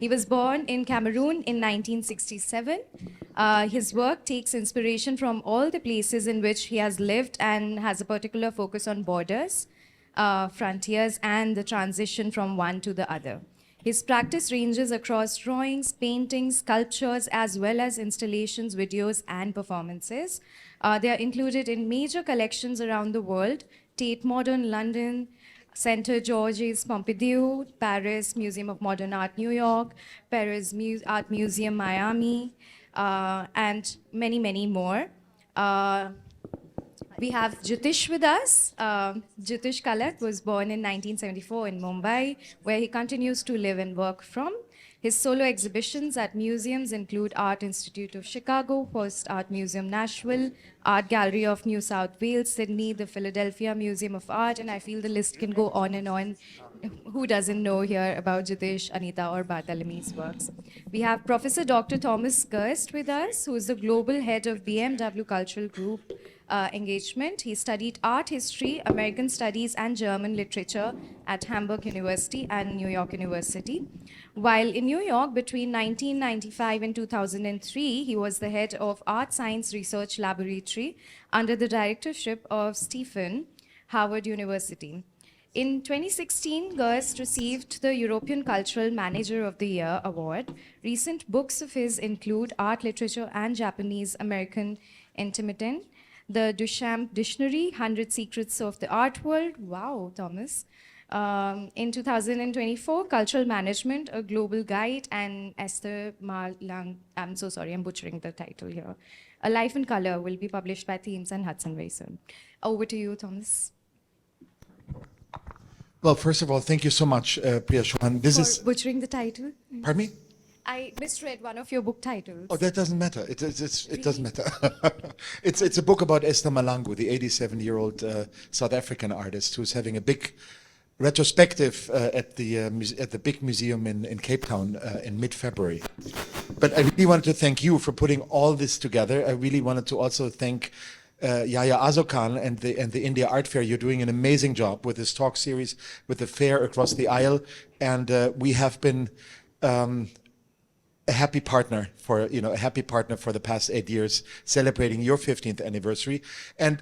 He was born in Cameroon in 1967. His work takes inspiration from all the places in which he has lived and has a particular focus on borders, frontiers, and the transition from one to the other. His practice ranges across drawings, paintings, sculptures, as well as installations, videos, and performances. They are included in major collections around the world: Tate Modern, London; Centre Georges Pompidou, Paris; Museum of Modern Art, New York; Paris Art Museum, Miami, and many, many more. We have Jitish with us. Jitish Kallat was born in 1974 in Mumbai, where he continues to live and work from. His solo exhibitions at museums include Art Institute of Chicago, First Art Museum Nashville, Art Gallery of New South Wales, Sydney, the Philadelphia Museum of Art, and I feel the list can go on and on. Who doesn't know here about Jitish, Anita, or Barthélémy's works? We have Professor Dr. Thomas Girst with us, who is the global head of BMW Cultural Group engagement. He studied art history, American studies, and German literature at Hamburg University and New York University. While in New York between 1995 and 2003, he was the head of Art Science Research Laboratory under the directorship of Stephen, Harvard University. In 2016, Girst received the European Cultural Manager of the Year award. Recent books of his include Art, Literature, and Japanese American Intermittent, the Duchamp Dictionary, 100 Secrets of the Art World. Wow, Thomas. In 2024, Cultural Management, a Global Guide, and Esther Marlang, I'm so sorry, I'm butchering the title here. A Life in Color will be published by Thames and Hudson very soon. Over to you, Thomas. Well, first of all, thank you so much, Priya Chauhan. This is butchering the title. Pardon me? I misread one of your book titles. Oh, that doesn't matter. It doesn't matter. It's a book about Esther Malangu, the 87-year-old South African artist who's having a big retrospective at the big museum in Cape Town in mid-February. But I really wanted to thank you for putting all this together. I really wanted to also thank Yaya Azokan and the India Art Fair. You're doing an amazing job with this talk series, with the fair across the aisle, and we have been a happy partner for the past 8 years, celebrating your 15th anniversary. And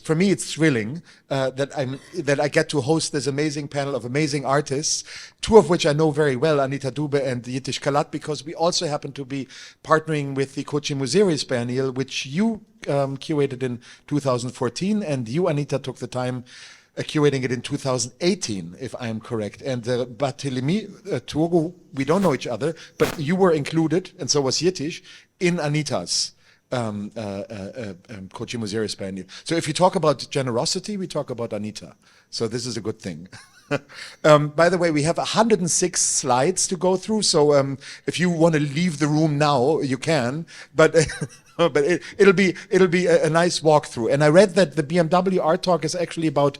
for me it's thrilling that I get to host this amazing panel of amazing artists, two of which I know very well, Anita Dube and Jitish Kallat, because we also happen to be partnering with the Kochi Museeris Biennial, which you curated in 2014, and you, Anita, took the time curating it in 2018, if I am correct. And Barthélémy, Toguo, we don't know each other, but you were included, and so was Jitish, in Anita's Kochi Museeris Biennial. So if you talk about generosity, we talk about Anita. So this is a good thing. By the way, we have 106 slides to go through, so if you want to leave the room now, you can, but but it'll be a nice walkthrough. And I read that the BMW Art Talk is actually about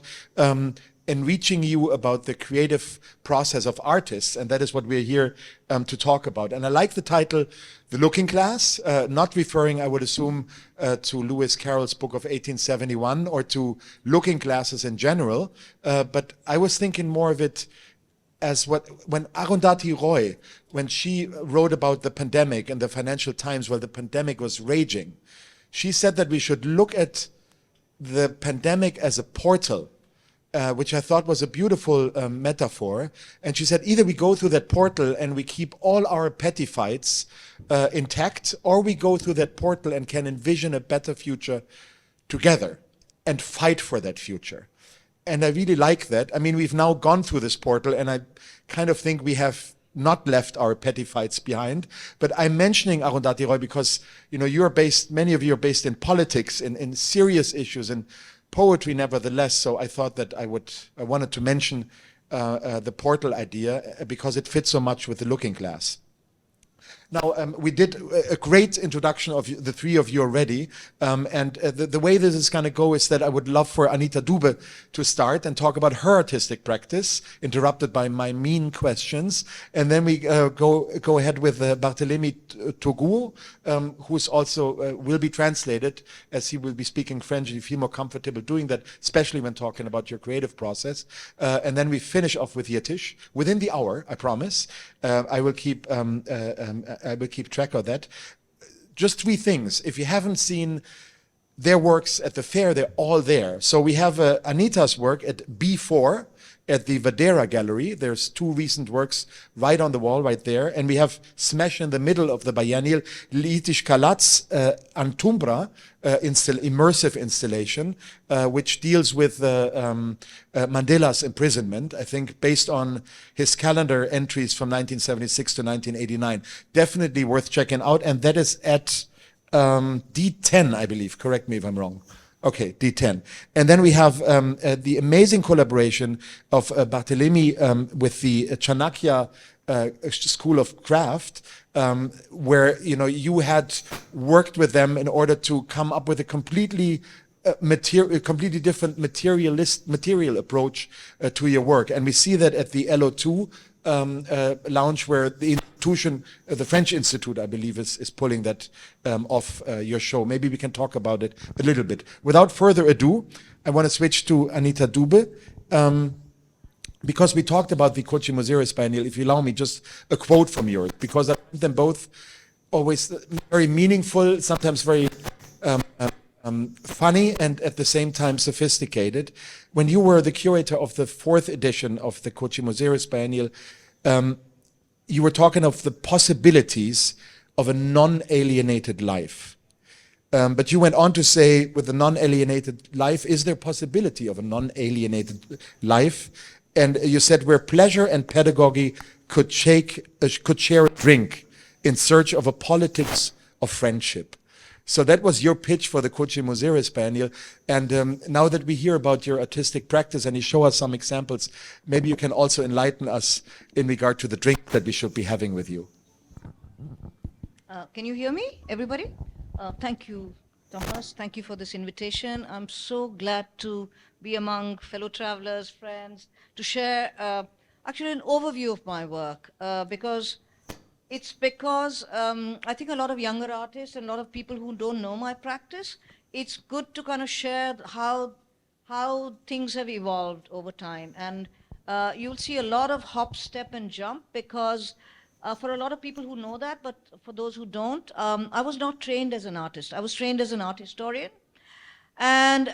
enriching you about the creative process of artists, and that is what we're here to talk about. And I like the title, The Lookingglass, not referring, I would assume, to Lewis Carroll's book of 1871 or to looking glasses in general, but I was thinking more of it as when Arundhati Roy, when she wrote about the pandemic and the Financial Times while the pandemic was raging, she said that we should look at the pandemic as a portal, which I thought was a beautiful metaphor. And she said, either we go through that portal and we keep all our petty fights intact, or we go through that portal and can envision a better future together and fight for that future. And I really like that. I mean, we've now gone through this portal, and I kind of think we have not left our petty fights behind. But I'm mentioning Arundhati Roy because, you know, many of you are based in politics, in serious issues, and poetry nevertheless. So I thought that I wanted to mention the portal idea because it fits so much with the Lookingglass. Now, we did a great introduction of the three of you already, and the way this is going to go is that I would love for Anita Dube to start and talk about her artistic practice, interrupted by my mean questions, and then we go ahead with Barthélémy Toguo, who's also will be translated, as he will be speaking French, and you feel more comfortable doing that, especially when talking about your creative process. And then we finish off with Jitish within the hour, I promise. I will keep track of that. Just three things. If you haven't seen their works at the fair, they're all there. So we have Anita's work at B4 at the Vadera Gallery. There's two recent works right on the wall right there. And we have smash in the middle of the biennial Jitish Kallat's Antumbra immersive installation, which deals with Mandela's imprisonment, I think based on his calendar entries from 1976 to 1989. Definitely worth checking out. And that is at D10, I believe. Correct me if I'm wrong. Okay, D10. And then we have the amazing collaboration of Barthélémy with the Chanakya School of Craft, where you had worked with them in order to come up with a completely different material approach to your work. And we see that at the LO2 lounge, where the institution, the French Institute, I believe, is pulling that off your show. Maybe we can talk about it a little bit. Without further ado, I want to switch to Anita Dube. Because we talked about the Kochi Museris Biennial, if you allow me, just a quote from yours, because I find them both always very meaningful, sometimes very funny, and at the same time sophisticated. When you were the curator of the 4th edition of the Kochi Museris Biennial, you were talking of the possibilities of a non-alienated life. But you went on to say, with the non-alienated life, is there possibility of a non-alienated life? And you said, where pleasure and pedagogy could share a drink in search of a politics of friendship. So that was your pitch for the Kochi Museris Biennial. And now that we hear about your artistic practice and you show us some examples, maybe you can also enlighten us in regard to the drink that we should be having with you. Can you hear me, everybody? Thank you, Thomas. Thank you for this invitation. I'm so glad to be among fellow travelers, friends, to share actually an overview of my work, because I think a lot of younger artists and a lot of people who don't know my practice, it's good to kind of share how things have evolved over time. And you'll see a lot of hop, step, and jump, because for a lot of people who know that, but for those who don't, I was not trained as an artist. I was trained as an art historian. And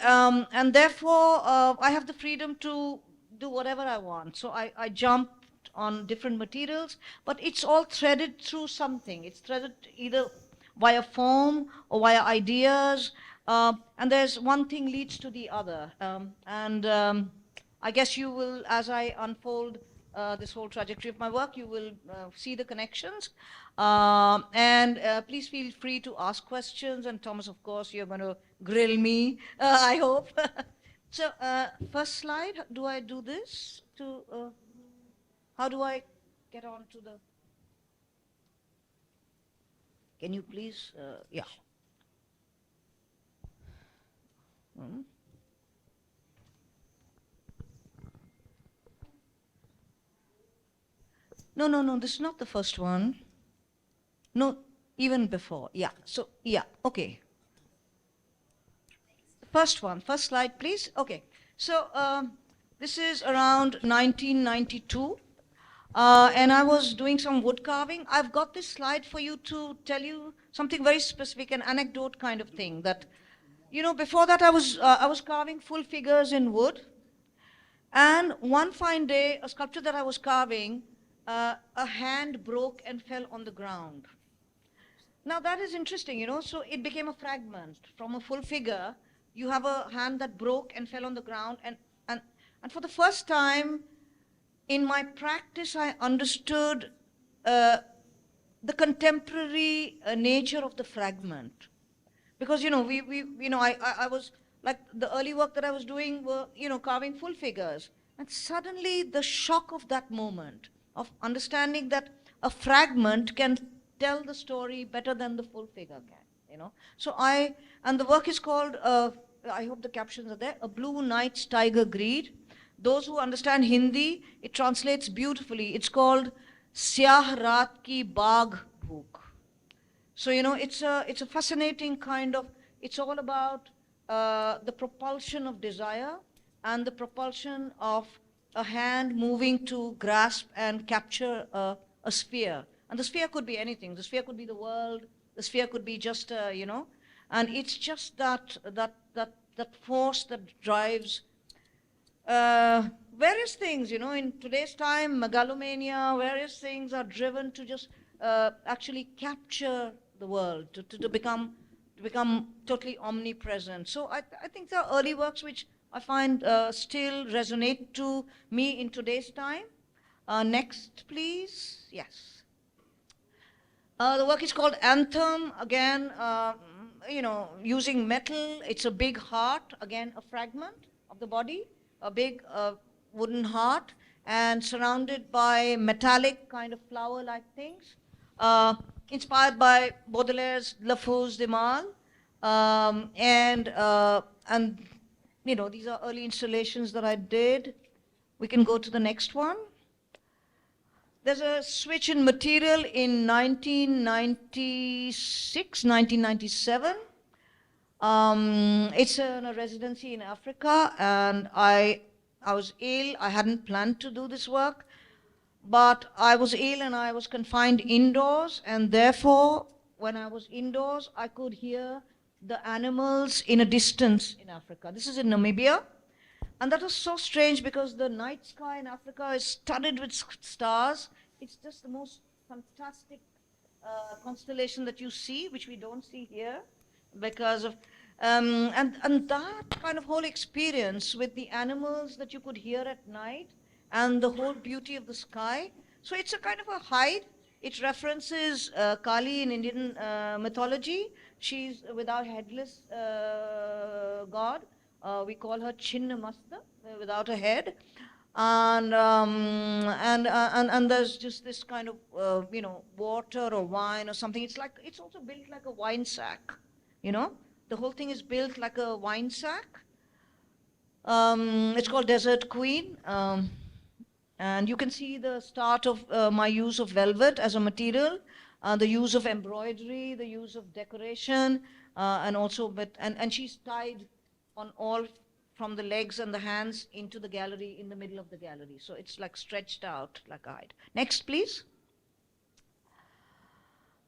therefore, I have the freedom to do whatever I want. So I jumped on different materials, but it's all threaded through something. It's threaded either via form or via ideas, and there's one thing leads to the other. I guess you will, as I unfold this whole trajectory of my work, you will see the connections. Please feel free to ask questions. And Thomas, of course, you're going to grill me, I hope. So first slide, do I do this? How do I get on to the... Can you please, yeah. No, this is not the first one. No, even before, yeah. So, yeah, okay. First one, first slide, please. Okay, so this is around 1992. And I was doing some wood carving. I've got this slide for you to tell you something very specific, an anecdote kind of thing. That, before that I was carving full figures in wood. And one fine day, a sculpture that I was carving, a hand broke and fell on the ground. Now that is interesting, so it became a fragment. From a full figure, you have a hand that broke and fell on the ground. And for the first time, in my practice, I understood the contemporary nature of the fragment, because I was like, the early work that I was doing were carving full figures, and suddenly the shock of that moment of understanding that a fragment can tell the story better than the full figure can, you know. So and the work is called, I hope the captions are there, A Blue Night's Tiger Greed. Those who understand Hindi, it translates beautifully. It's called Syah Raat Ki Baag Bhook. So, you know, it's a fascinating kind of, it's all about the propulsion of desire and the propulsion of a hand moving to grasp and capture a sphere. And the sphere could be anything. The sphere could be the world. The sphere could be just, you know, and it's just that force that drives various things, you know, in today's time, megalomania, various things are driven to just actually capture the world, to become totally omnipresent. So I think there are early works which I find still resonate to me in today's time. Next, please. Yes. The work is called Anthem. Again, you know, using metal. It's a big heart. Again, a fragment of the body, a big wooden heart, and surrounded by metallic kind of flower-like things. Inspired by Baudelaire's La Fausse de Mal, and you know, these are early installations that I did. We can go to the next one. There's a switch in material in 1996, 1997. It's a residency in Africa, and I was ill. I hadn't planned to do this work, but I was ill and I was confined indoors, and therefore, when I was indoors, I could hear the animals in a distance in Africa. This is in Namibia, and that was so strange because the night sky in Africa is studded with stars. It's just the most fantastic constellation that you see, which we don't see here, because of and that kind of whole experience with the animals that you could hear at night and the whole beauty of the sky. So it's a kind of a hide. It references Kali in Indian mythology. She's without headless god. We call her Chinnamasta, without a head. And there's just this kind of you know, water or wine or something. It's also built like a wine sack, you know. The whole thing is built like a wine sack. It's called Desert Queen. And you can see the start of my use of velvet as a material, the use of embroidery, the use of decoration, and also, and she's tied on all from the legs and the hands into the gallery, in the middle of the gallery. So it's like stretched out like a hide. Next, please.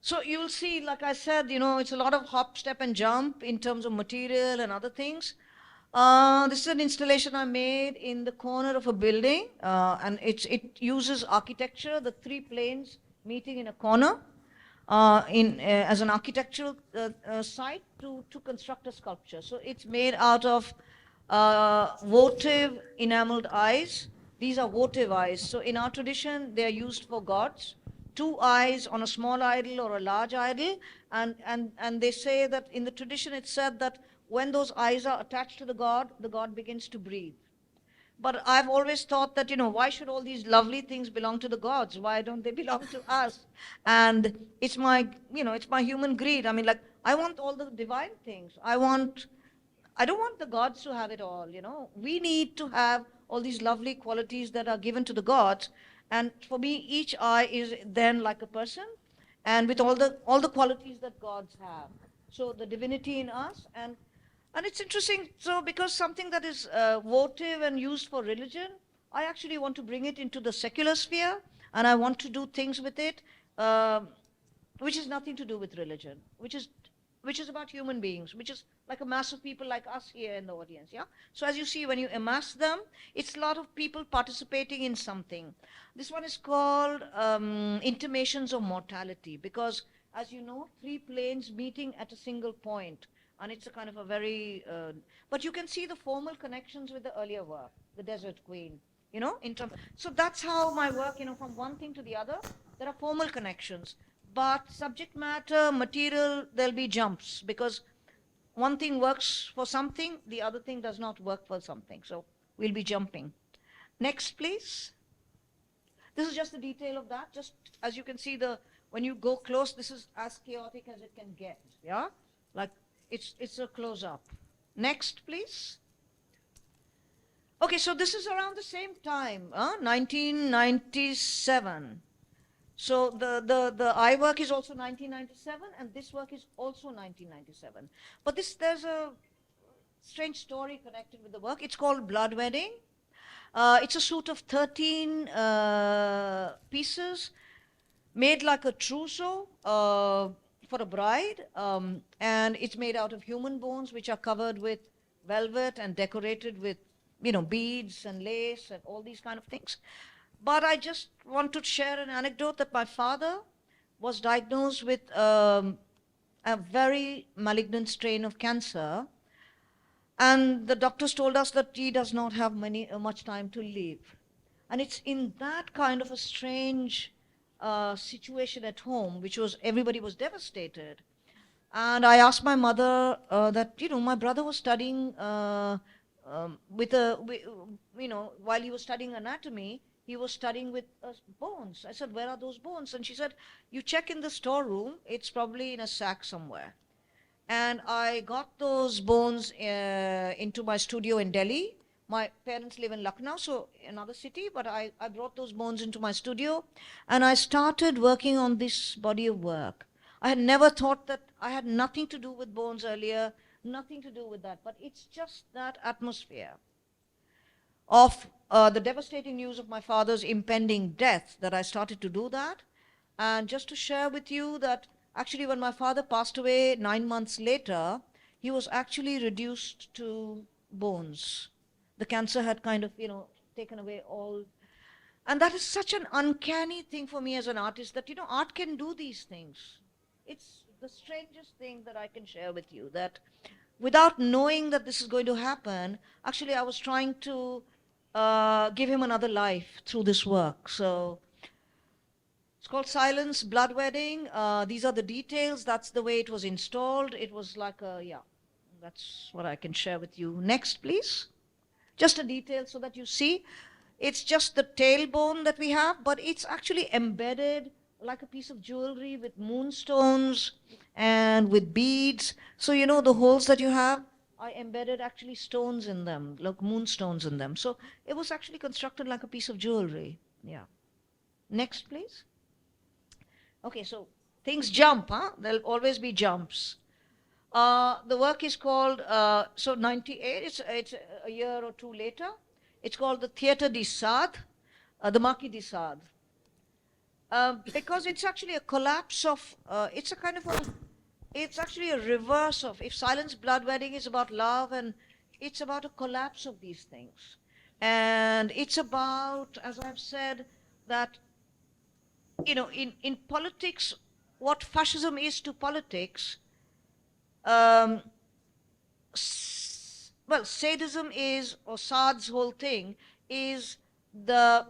So you'll see, like I said, you know, it's a lot of hop, step, and jump in terms of material and other things. This is an installation I made in the corner of a building, and it uses architecture, the three planes meeting in a corner, as an architectural site to construct a sculpture. So it's made out of votive enameled eyes. These are votive eyes. So in our tradition, they are used for gods. 2 eyes on a small idol or a large idol, and they say that in the tradition it's said that when those eyes are attached to the god begins to breathe. But I've always thought that, you know, why should all these lovely things belong to the gods? Why don't they belong to us? And it's my, you know, it's my human greed. I mean, like, I want all the divine things. I don't want the gods to have it all, you know. We need to have all these lovely qualities that are given to the gods. And for me, each eye is then like a person, and with all the qualities that gods have. So the divinity in us, and it's interesting. So because something that is votive and used for religion, I actually want to bring it into the secular sphere, and I want to do things with it, which is nothing to do with religion, which is about human beings, which is like a mass of people like us here in the audience, yeah? So as you see, when you amass them, it's a lot of people participating in something. This one is called Intimations of Mortality, because, as you know, 3 planes meeting at a single point, and it's a kind of a very, but you can see the formal connections with the earlier work, the Desert Queen, you know, so that's how my work, you know, from one thing to the other, there are formal connections. But subject matter, material, there'll be jumps, because one thing works for something, the other thing does not work for something. So we'll be jumping. Next, please. This is just the detail of that. Just as you can see, when you go close, this is as chaotic as it can get. Yeah, like it's a close-up. Next, please. Okay, so this is around the same time, 1997. So the eye work is also 1997, and this work is also 1997. But there's a strange story connected with the work. It's called Blood Wedding. It's a suit of 13 pieces made like a trousseau for a bride, and it's made out of human bones, which are covered with velvet and decorated with, beads and lace and all these kind of things. But I just want to share an anecdote that my father was diagnosed with a very malignant strain of cancer, and the doctors told us that he does not have much time to live. And it's in that kind of a strange situation at home, which was everybody was devastated. And I asked my mother that, my brother was studying while he was studying anatomy, he was studying with bones. I said, where are those bones? And she said, you check in the storeroom, it's probably in a sack somewhere. And I got those bones into my studio in Delhi. My parents live in Lucknow, so another city, but I brought those bones into my studio, and I started working on this body of work. I had never thought that I had nothing to do with bones earlier, nothing to do with that, but it's just that atmosphere of the devastating news of my father's impending death that I started to do that. And just to share with you that actually when my father passed away 9 months later, he was actually reduced to bones. The cancer had kind of, taken away all. And that is such an uncanny thing for me as an artist that, art can do these things. It's the strangest thing that I can share with you, that without knowing that this is going to happen, actually I was trying to give him another life through this work. So it's called Silence, Blood Wedding. These are the details. That's the way it was installed. It was like that's what I can share with you. Next, please. Just a detail so that you see. It's just the tailbone that we have, but it's actually embedded like a piece of jewelry with moonstones and with beads. So, the holes that you have, I embedded actually stones in them, like moonstones in them. So it was actually constructed like a piece of jewelry. Yeah. Next, please. Okay, so things jump, huh? There'll always be jumps. The work is called, 98, it's a year or two later. It's called the Theatre de Sade, the Marquis de Sade. Because it's actually a collapse of, it's actually a reverse of, if Silence, Blood Wedding is about love, and it's about a collapse of these things. And it's about, as I've said, that, in politics, what fascism is to politics, sadism is, or Sade's whole thing is in the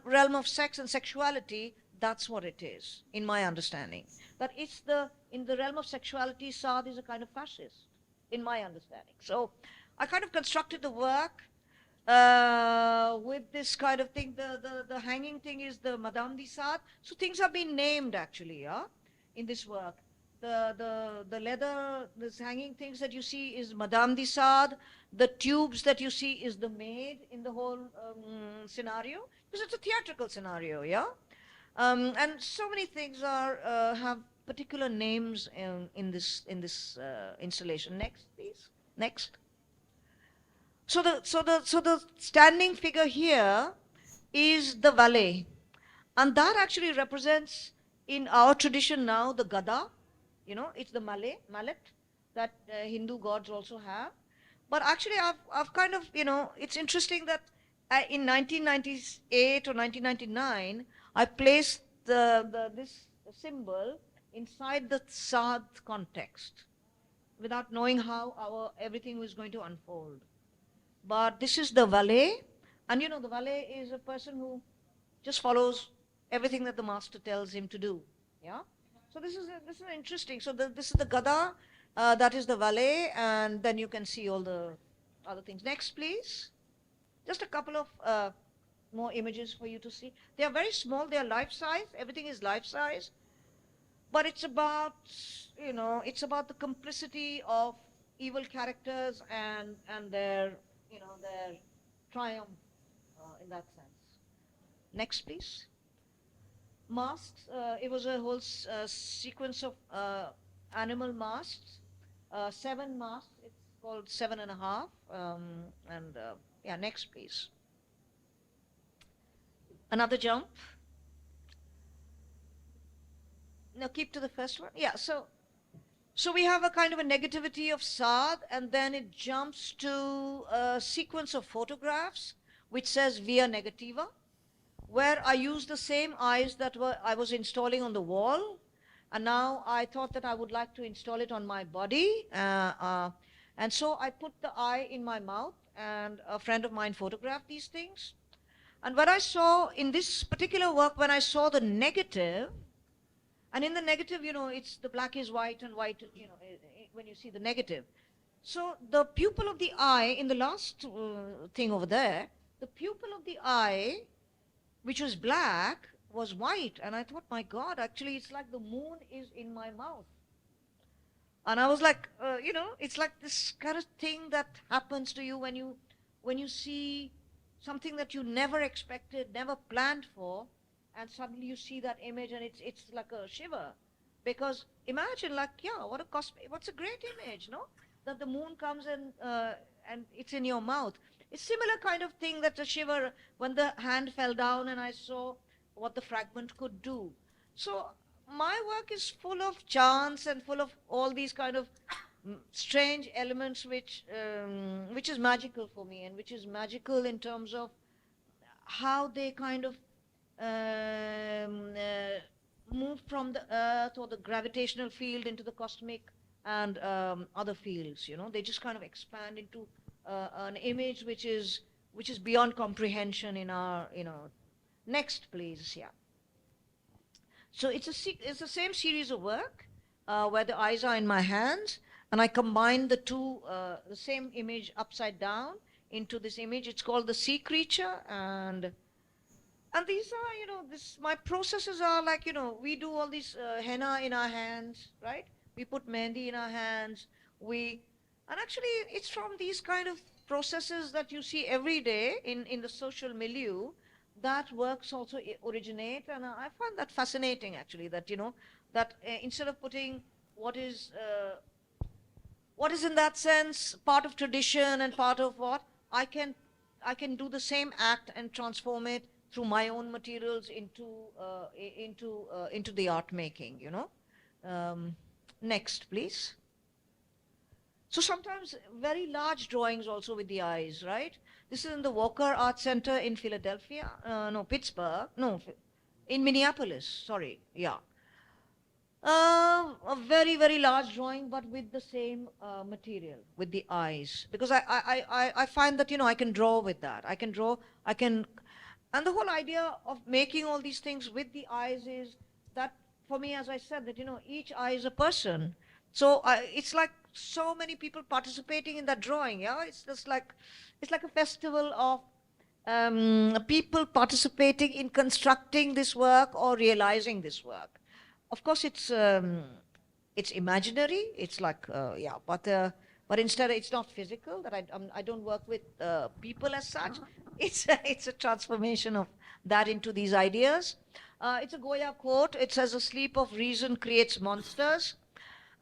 realm of sex and sexuality. That's what it is, in my understanding. That in the realm of sexuality, Sade is a kind of fascist, in my understanding. So I kind of constructed the work with this kind of thing. The hanging thing is the Madame de Sade. So things have been named actually, in this work. The leather, this hanging things that you see is Madame de Sade. The tubes that you see is the maid in the whole scenario, because it's a theatrical scenario, yeah. And so many things have particular names in this installation. Next, please. Next. So the standing figure here is the valet, and that actually represents, in our tradition now, the gada. It's the mallet that Hindu gods also have. But actually, I've kind of, it's interesting that in 1998 or 1999, I placed this symbol inside the Sade context, without knowing how everything was going to unfold. But this is the valet, and the valet is a person who just follows everything that the master tells him to do. Yeah. So this is interesting. So this is the gada, that is the valet, and then you can see all the other things. Next, please. Just a couple of more images for you to see. They are very small. They are life-size. Everything is life-size. But it's about, it's about the complicity of evil characters and their, their triumph in that sense. Next, please. Masks. It was a whole sequence of animal masks. 7 masks. It's called 7.5. Yeah, next, please. Another jump. Now keep to the first one. Yeah, so we have a kind of a negativity of Sad, and then it jumps to a sequence of photographs which says via negativa, where I used the same eyes that I was installing on the wall, and now I thought that I would like to install it on my body, and so I put the eye in my mouth, and a friend of mine photographed these things. And what I saw in this particular work, when I saw the negative, and in the negative, it's the black is white and white, when you see the negative. So the pupil of the eye, in the last thing over there, the pupil of the eye, which was black, was white. And I thought, my God, actually, it's like the moon is in my mouth. And I was like, it's like this kind of thing that happens to you when you see something that you never expected, never planned for, and suddenly you see that image, and it's like a shiver. Because imagine, like, yeah, what's a great image, no? That the moon comes and it's in your mouth. It's similar kind of thing, that a shiver when the hand fell down and I saw what the fragment could do. So my work is full of chance and full of all these kind of strange elements which is magical for me, and which is magical in terms of how they kind of move from the earth or the gravitational field into the cosmic and other fields. They just kind of expand into an image which is beyond comprehension in our. Next, please. Yeah. So it's the same series of work where the eyes are in my hands, and I combine the two, the same image upside down into this image. It's called the sea creature, and these are, my processes are like, we do all these henna in our hands, right? We put mehndi in our hands. And actually, it's from these kind of processes that you see every day in the social milieu that works also originate. And I find that fascinating, actually, that, that instead of putting what is in that sense part of tradition and part of what, I can do the same act and transform it through my own materials into the art making, Next, please. So sometimes very large drawings also with the eyes, right? This is in the Walker Art Center in Philadelphia, in Minneapolis, sorry, yeah. A very, very large drawing, but with the same material, with the eyes. Because I find that, I can draw with that. And the whole idea of making all these things with the eyes is that, for me, as I said, that, each eye is a person. So it's like so many people participating in that drawing, yeah? It's like a festival of people participating in constructing this work or realizing this work. Of course, it's imaginary. It's like, but instead it's not physical, that I don't work with people as such. It's a transformation of that into these ideas. It's a Goya quote. It says, "A sleep of reason creates monsters."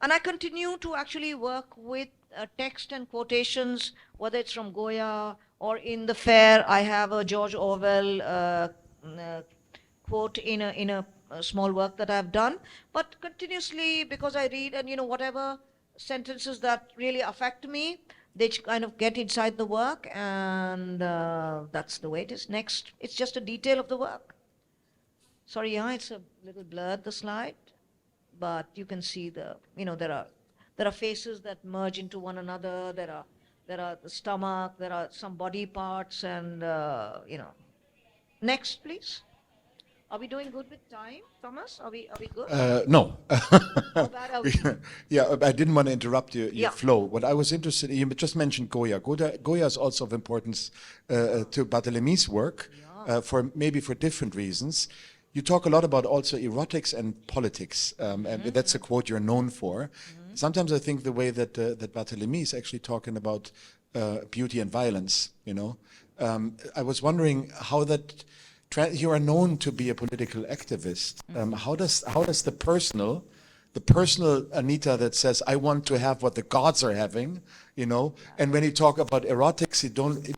And I continue to actually work with text and quotations, whether it's from Goya or in the fair. I have a George Orwell quote in a small work that I've done. But continuously, because I read, and whatever sentences that really affect me, they kind of get inside the work, and that's the way it is. Next, it's just a detail of the work. Sorry, yeah, it's a little blurred, the slide. But you can see there are faces that merge into one another. There are the stomach. There are some body parts, and Next, please. Are we doing good with time, Thomas? Are we good? No. How bad are we? Yeah, I didn't want to interrupt your Yeah. flow. What I was interested in, you just mentioned Goya. Goya is also of importance to Barthélémy's work. for maybe for different reasons. You talk a lot about also erotics and politics, and that's a quote you're known for. Sometimes I think the way that that Barthélémy is actually talking about beauty and violence, you know. I was wondering how that you are known to be a political activist. How does the personal Anita that says, I want to have what the gods are having, you know, and when you talk about erotics,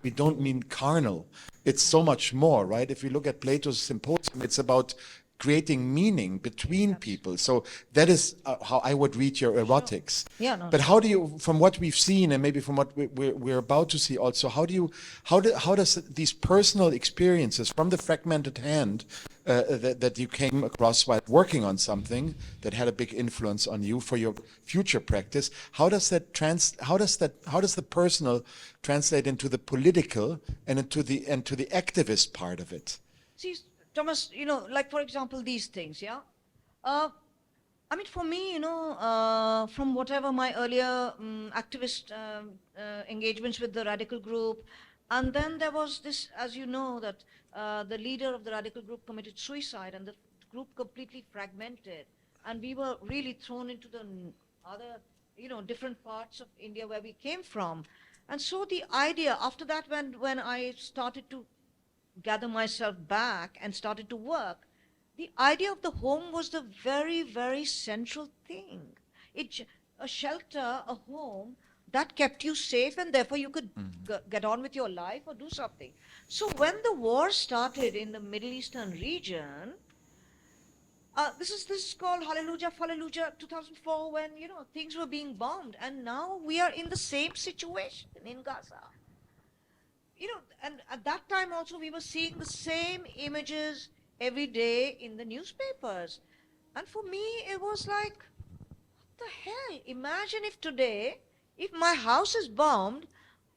we don't mean carnal. It's so much more, right? If you look at Plato's Symposium, it's about creating meaning between people. So that is how I would read your erotics. Yeah, no, But how do you, from what we've seen and maybe from what we're about to see also, how does these personal experiences from the fragmented hand that you came across while working on something that had a big influence on you for your future practice, how does the personal translate into the political and into the activist part of it? See, Thomas, you know, like for example, these things, yeah? I mean, for me, you know, from whatever my earlier activist engagements with the radical group, and then there was this, as you know, that the leader of the radical group committed suicide and the group completely fragmented. And we were really thrown into the other, you know, different parts of India where we came from. And so the idea, after that, when I started to gather myself back and started to work, the idea of the home was the very, very central thing. A shelter, a home, that kept you safe and therefore you could get on with your life or do something. So when the war started in the Middle Eastern region, this is called Hallelujah, Hallelujah 2004, when, you know, things were being bombed, and now we are in the same situation in Gaza. You know, and at that time also we were seeing the same images every day in the newspapers. And for me, it was like, what the hell? Imagine if today, if my house is bombed,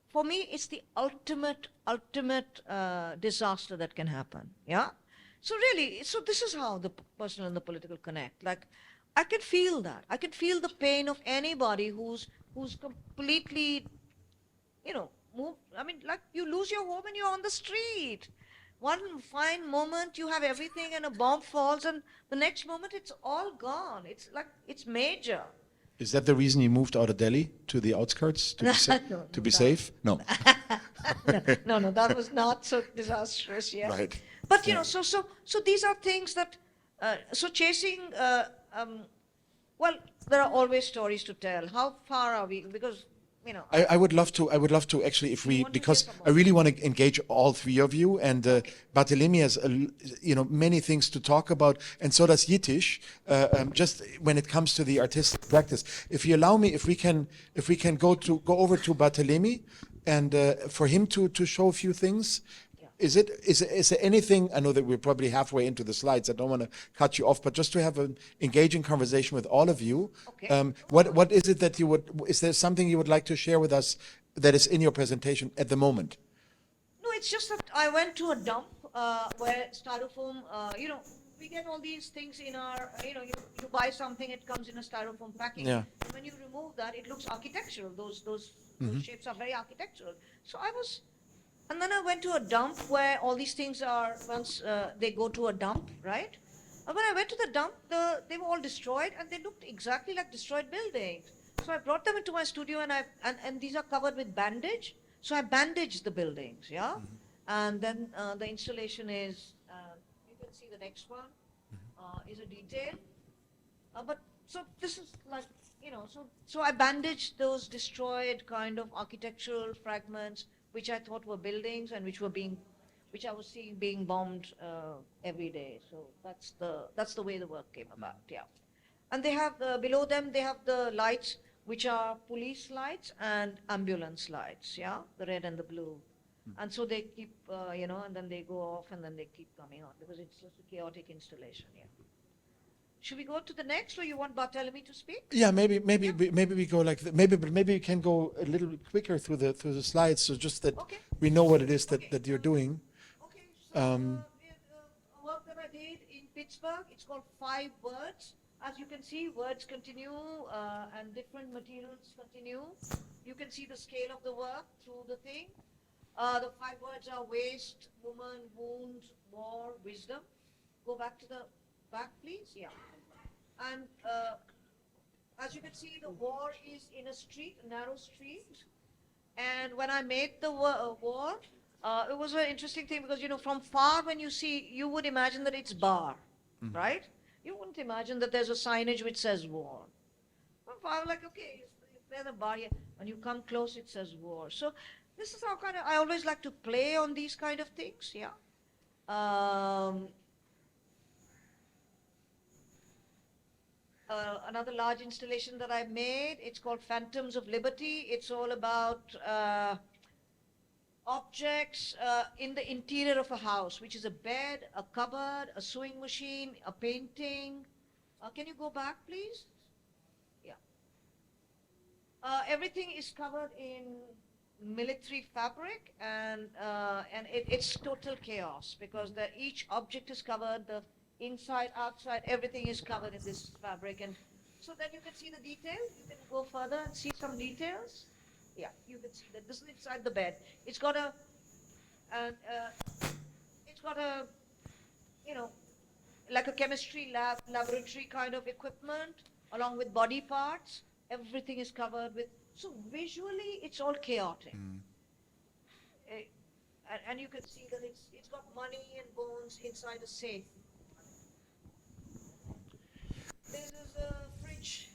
for me, it's the ultimate disaster that can happen. Yeah? So really, so this is how the personal and the political connect. Like, I can feel that. I can feel the pain of anybody who's completely, you know, I mean, like you lose your home and you're on the street. One fine moment you have everything and a bomb falls, and the next moment it's all gone. It's like, it's major. Is that the reason you moved out of Delhi to the outskirts to be safe? No. No, that was not so disastrous. Yeah. Right. But you know, so these are things that, so chasing. Well, there are always stories to tell. How far are we? Because, you know, I would love to actually, if we, because I really want to engage all three of you, and Barthélémy has, you know, many things to talk about, and so does Jitish, just when it comes to the artistic practice. If you allow me, if we can go over to Barthélémy, and for him to show a few things. Is there anything, I know that we're probably halfway into the slides, I don't want to cut you off, but just to have an engaging conversation with all of you, okay. What is it that is there something you would like to share with us that is in your presentation at the moment? No, it's just that I went to a dump where styrofoam, you know, we get all these things in our, you know, you buy something, it comes in a styrofoam packing. Yeah. And when you remove that, it looks architectural. Those shapes are very architectural. So and then I went to a dump where all these things are, once they go to a dump, right? And when I went to the dump, they were all destroyed, and they looked exactly like destroyed buildings. So I brought them into my studio, and these are covered with bandage. So I bandaged the buildings, yeah? And then the installation is, you can see the next one, is a detail. But so this is like, you know, so I bandaged those destroyed kind of architectural fragments, which I thought were buildings and which I was seeing being bombed every day. So that's the way the work came about. Yeah, and they have below them they have the lights, which are police lights and ambulance lights. Yeah, the red and the blue, and so they keep you know, and then they go off and then they keep coming on because it's just a chaotic installation. Yeah. Should we go to the next, or you want Barthélémy to speak? Yeah, maybe we go like maybe we can go a little bit quicker through the slides, so just that we know what it is that you're doing. Okay, so a work that I did in Pittsburgh, it's called 5 Words. As you can see, words continue and different materials continue. You can see the scale of the work through the thing. The 5 words are waste, woman, wound, war, wisdom. Go back to the back, please. Yeah. And as you can see, the war is in a street, a narrow street. And when I made the war, it was an interesting thing because, you know, from far when you see, you would imagine that it's bar, right? You wouldn't imagine that there's a signage which says war. From far, like, okay, there's a bar here. When you come close, it says war. So this is how kind of, I always like to play on these kind of things, yeah. Another large installation that I made, it's called Phantoms of Liberty. It's all about objects in the interior of a house, which is a bed, a cupboard, a sewing machine, a painting. Can you go back, please? Yeah. Everything is covered in military fabric, and it's total chaos because each object is covered, the inside, outside, everything is covered in this fabric. And so then you can see the details. You can go further and see some details. Yeah, you can see that this is inside the bed. It's got a, you know, like a chemistry laboratory kind of equipment, along with body parts. Everything is covered with, so visually it's all chaotic. And you can see that it's got money and bones inside a safe. This is a fridge.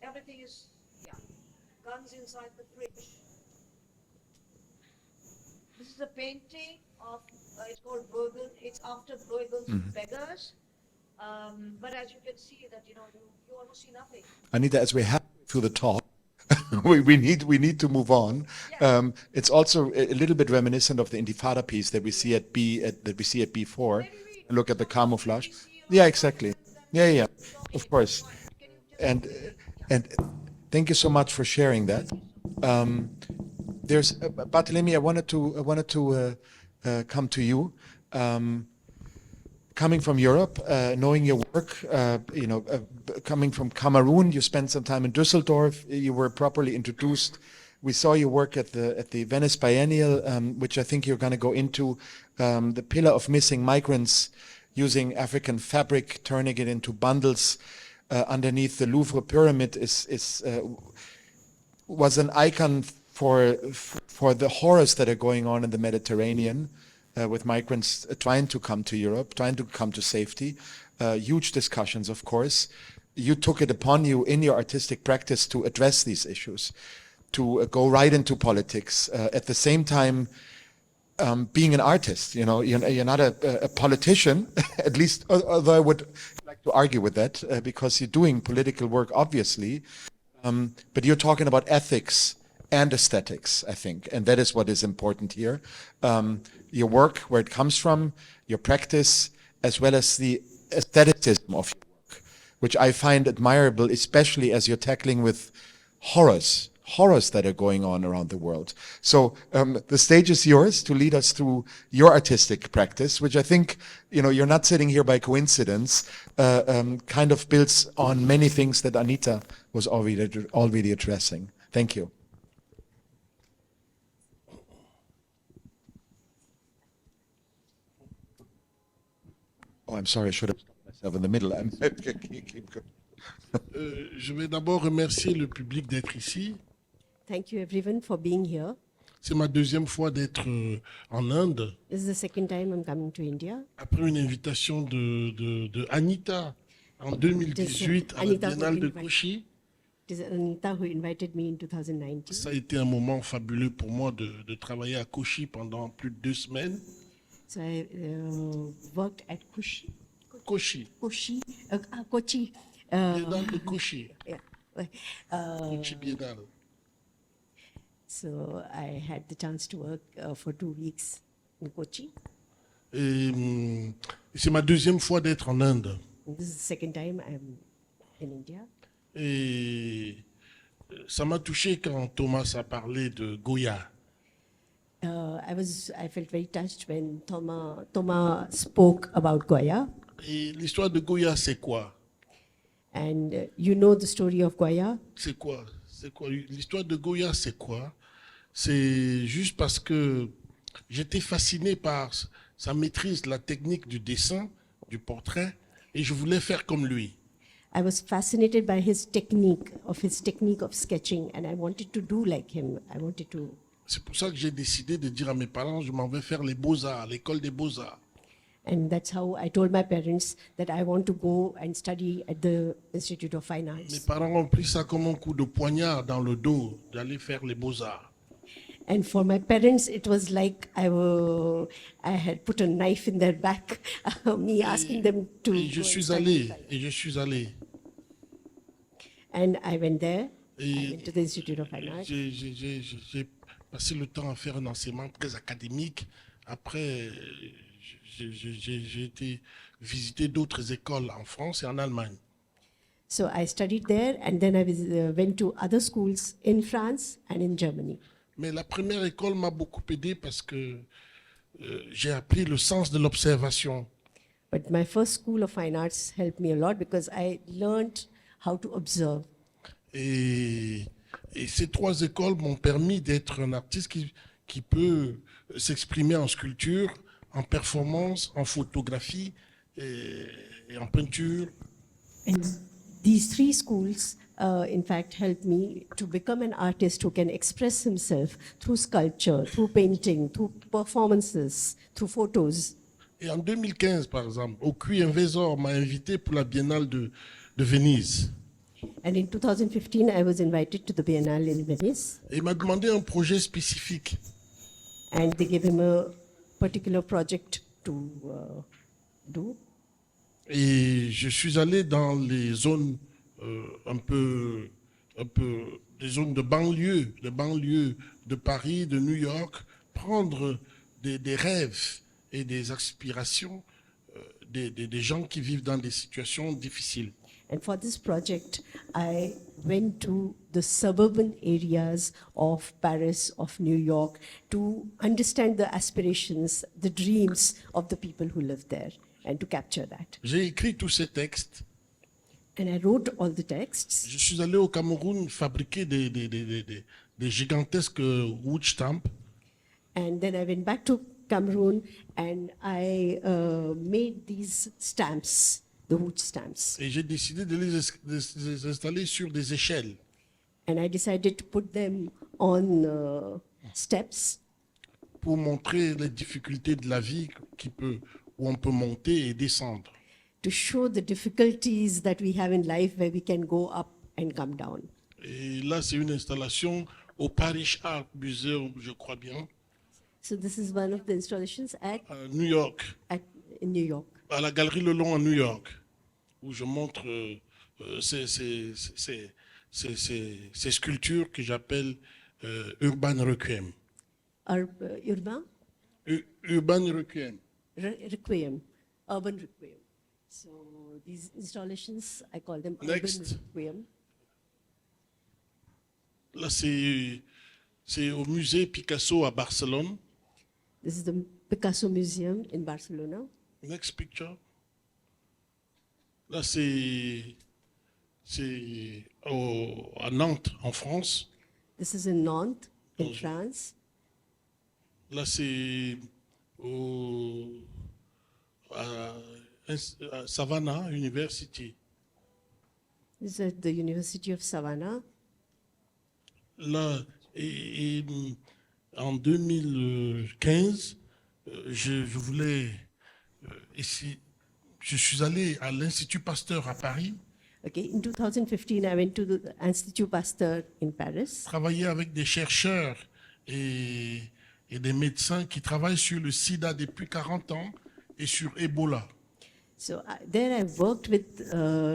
Everything is, yeah, guns inside the fridge. This is a painting of, it's called Bruegel. It's after Bruegel's Beggars. But as you can see that, you know, you almost see nothing. Anita, as we have through the talk, we need to move on. Yeah. It's also a little bit reminiscent of the Intifada piece that we see at B4. Maybe we Look at the camouflage. see Yeah, exactly. Yeah, of course. And thank you so much for sharing that. There's Barthélémy. I wanted to come to you. Coming from Europe, knowing your work, coming from Cameroon, you spent some time in Düsseldorf. You were properly introduced. We saw your work at the Venice Biennial, which I think you're going to go into. The pillar of missing migrants, using African fabric, turning it into bundles underneath the Louvre pyramid was an icon for the horrors that are going on in the Mediterranean. With migrants trying to come to Europe, trying to come to safety. Huge discussions, of course. You took it upon you in your artistic practice to address these issues, to go right into politics. At the same time, being an artist, you're not a politician, at least, although I would like to argue with that, because you're doing political work, obviously. But you're talking about ethics and aesthetics, I think, and that is what is important here. Your work, where it comes from, your practice, as well as the aestheticism of your work, which I find admirable, especially as you're tackling with horrors that are going on around the world. So the stage is yours to lead us through your artistic practice, which I think, you're not sitting here by coincidence, kind of builds on many things that Anita was already addressing. Thank you. Oh, I'm sorry, I should have stopped myself in the middle. Keep going. Je vais d'abord remercier le public d'être ici. Thank you everyone for being here. C'est ma deuxième fois d'être en Inde, This is the second time I'm coming to India. après une invitation de Anita en 2018 à la Anita Biennale de invite- Kochi. It is Anita who invited me in 2019. Ça a été un moment fabuleux pour moi de travailler à Kochi pendant plus de 2 semaines. So I worked at Kochi. Kochi, Kochi. Biennale de Kochi, Yeah. Kochi Biennale. So I had the chance to work for 2 weeks in Kochi. Et c'est ma deuxième fois d'être en Inde. And this is the second time I'm in India. Et ça m'a touché quand Thomas a parlé de Goya. I felt very touched when Thomas spoke about Goya. Et l'histoire de Goya, c'est quoi? And you know the story of Goya. C'est quoi? L'histoire de Goya, c'est quoi? c'est juste parce que j'étais fasciné par sa maîtrise de la technique du dessin, du portrait, et je voulais faire comme lui. I was fascinated by his technique of sketching, and I wanted to do like him. I wanted to. C'est pour ça que j'ai décidé de dire à mes parents, je m'en vais faire les beaux-arts, l'école des beaux-arts. And that's how I told my parents that I want to go and study at the Institute of Fine Mes Arts. parents ont pris ça comme un coup de poignard dans le dos, d'aller faire les beaux-arts. And for my parents, it was like I had put a knife in their back, me asking them to Et go je and suis study allé, fine. et je suis allé. And I went there. I Et went to the Institute of Fine Arts. j'ai passé le temps à faire un enseignement très académique. Après, j'ai été visiter d'autres écoles en France et en Allemagne. So I studied there, and then I went to other schools in France and in Germany. Mais la première école m'a beaucoup aidé parce que j'ai appris le sens de l'observation. But my first school of fine arts helped me a lot because I learned how to observe. Et ces trois écoles m'ont permis d'être un artiste qui peut s'exprimer en sculpture, en performance, en photographie et en peinture. And these three schools, in fact, helped me to become an artist who can express himself through sculpture, through painting, through performances, through photos. Et en 2015, par exemple, au QI Investor m'a invité pour la Biennale de Venise. And in 2015, I was invited to the Biennale in Venice, Et il m'a demandé un projet spécifique. and they gave him a particular project to do. Et je suis allé dans les zones un peu des zones de banlieue de Paris, de New York, prendre des rêves et des aspirations des gens qui vivent dans des situations difficiles. And for this project, I went to the suburban areas of Paris, of New York, to understand the aspirations, the dreams of the people who live there, and to capture that. J'ai écrit tous ces textes. And I wrote all the texts. Je suis allé au Cameroun fabriquer des gigantesques wood stamps. And then I went back to Cameroon, and I made these stamps, the wood stamps. Et j'ai décidé de les installer sur des échelles And I decided to put them on steps pour montrer les difficultés de la vie où on peut monter et descendre. to show the difficulties that we have in life where we can go up and come down. Et là, c'est une installation au Parish Art Museum, je crois bien, So this is one of the installations à New York, in New York. à la Galerie Le Long à New York, où je montre ces sculptures que j'appelle Urban Requiem. Urban Urban Requiem. Requiem, urban requiem. So these installations, I call them Next. urban requiem. Là, c'est au musée Picasso à Barcelone. This is the Picasso Museum in Barcelona. Next picture. Là, c'est à Nantes, en France. This is in Nantes, in France. Là, c'est à Savannah University. This is at the University of Savannah. Là, et en 2015, je voulais essayer. Je suis allé à l'Institut Pasteur à Paris, Okay, in 2015, I went to the Institut Pasteur in Paris. travailler avec des chercheurs et des médecins qui travaillent sur le sida depuis 40 ans et sur Ebola. So there I worked with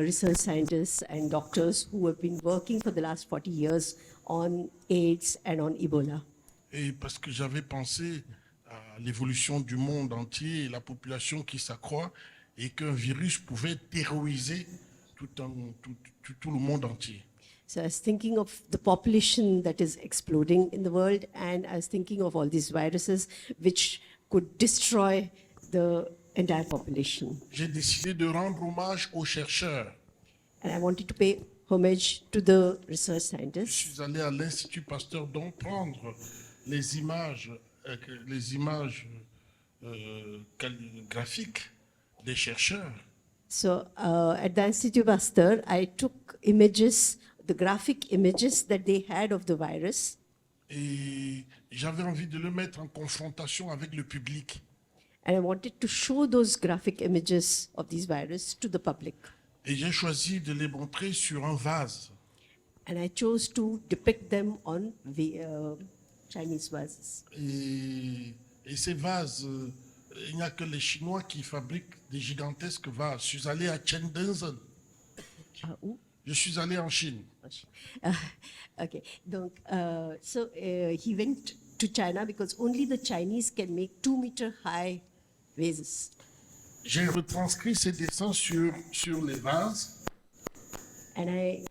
research scientists and doctors who have been working for the last 40 years on AIDS and on Ebola. Et parce que j'avais pensé à l'évolution du monde entier et la population qui s'accroît et qu'un virus pouvait terroriser tout le monde entier. So I was thinking of the population that is exploding in the world, and I was thinking of all these viruses which could destroy the entire population. J'ai décidé de rendre hommage aux chercheurs. And I wanted to pay homage to the research Je scientists. suis allé à l'Institut Pasteur donc prendre les images, graphiques des chercheurs. So at the Institute Pasteur, I took images, the graphic images that they had of the virus, Et j'avais envie de le mettre en confrontation avec le public. and I wanted to show those graphic images of these virus to the public. Et j'ai choisi de les montrer sur un vase. And I chose to depict them on the Chinese vases. Et ces vases, il n'y a que les Chinois qui fabriquent des gigantesques vases. Je suis allé à Shenzhen. Où? Je suis allé en Chine. Okay, donc, he went to China because only the Chinese can make 2-meter high vases. J'ai retranscrit ces dessins sur les vases. And I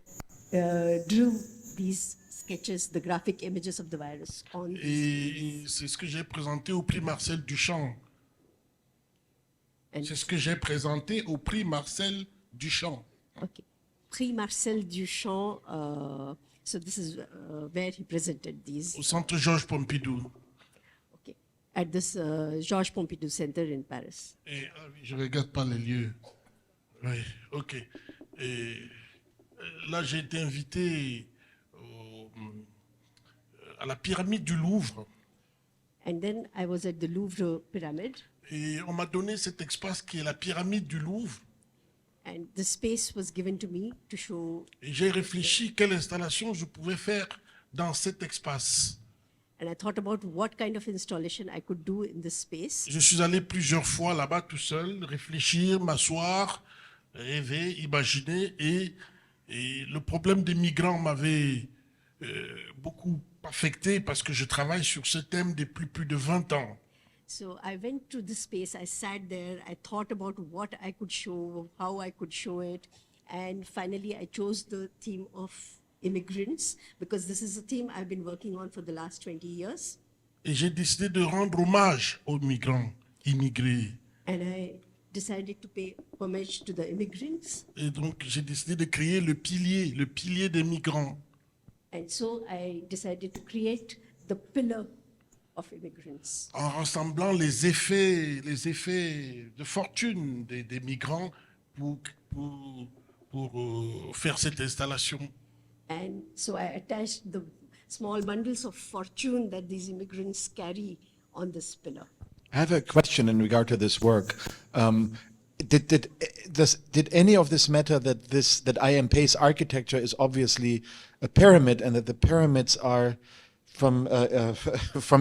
drew these sketches, the graphic images of the virus on these. Et c'est ce que j'ai présenté au prix Marcel Duchamp. And, C'est ce que j'ai présenté au prix Marcel Duchamp. okay. Prix Marcel Duchamp, so this is where he presented these. Au centre Georges Pompidou. Okay. At this Georges Pompidou Center in Paris. Et oui, je regarde pas les lieux. Oui, ok. Et là, j'ai été invité à la pyramide du Louvre. And then I was at the Louvre Pyramid, Et on m'a donné cet espace qui est la pyramide du Louvre. and the space was given to me to show. Et j'ai réfléchi quelle installation je pouvais faire dans cet espace. And I thought about what kind of installation I could do in this space. Je suis allé plusieurs fois là-bas tout seul, réfléchir, m'asseoir, rêver, imaginer. Et le problème des migrants m'avait beaucoup affecté parce que je travaille sur ce thème depuis plus de 20 ans. So I went to this space, I sat there, I thought about what I could show, how I could show it, and finally I chose the theme of immigrants because this is a theme I've been working on for the last 20 years. Et j'ai décidé de rendre hommage aux migrants, immigrés. And I decided to pay homage to the immigrants. Et donc j'ai décidé de créer le pilier des migrants. And so I decided to create the pillar of immigrants. En rassemblant les effets de fortune des migrants pour faire cette installation. And so I attached the small bundles of fortune that these immigrants carry on this pillar. I have a question in regard to this work. Did any of this matter that I am Pace architecture is obviously a pyramid and that the pyramids are from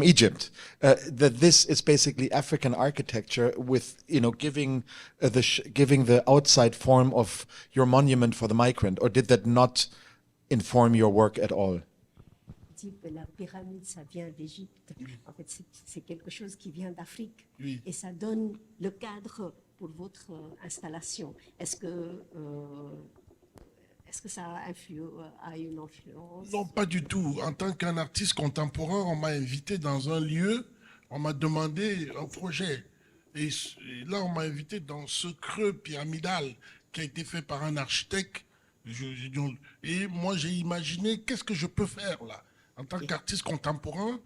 Egypt, that this is basically African architecture with, giving the outside form of your monument for the migrant, or did that not inform your work at all? La pyramide, ça vient d'Égypte. En fait, c'est quelque chose qui vient d'Afrique. Oui. Et ça donne le cadre pour votre installation. Est-ce que ça a une influence? Non, pas du tout. En tant qu'un artiste contemporain, on m'a invité dans un lieu, on m'a demandé un projet. Et là, on m'a invité dans ce creux pyramidal qui a été fait par un architecte. Et moi, j'ai imaginé qu'est-ce que je peux faire là. En tant qu'artiste contemporain,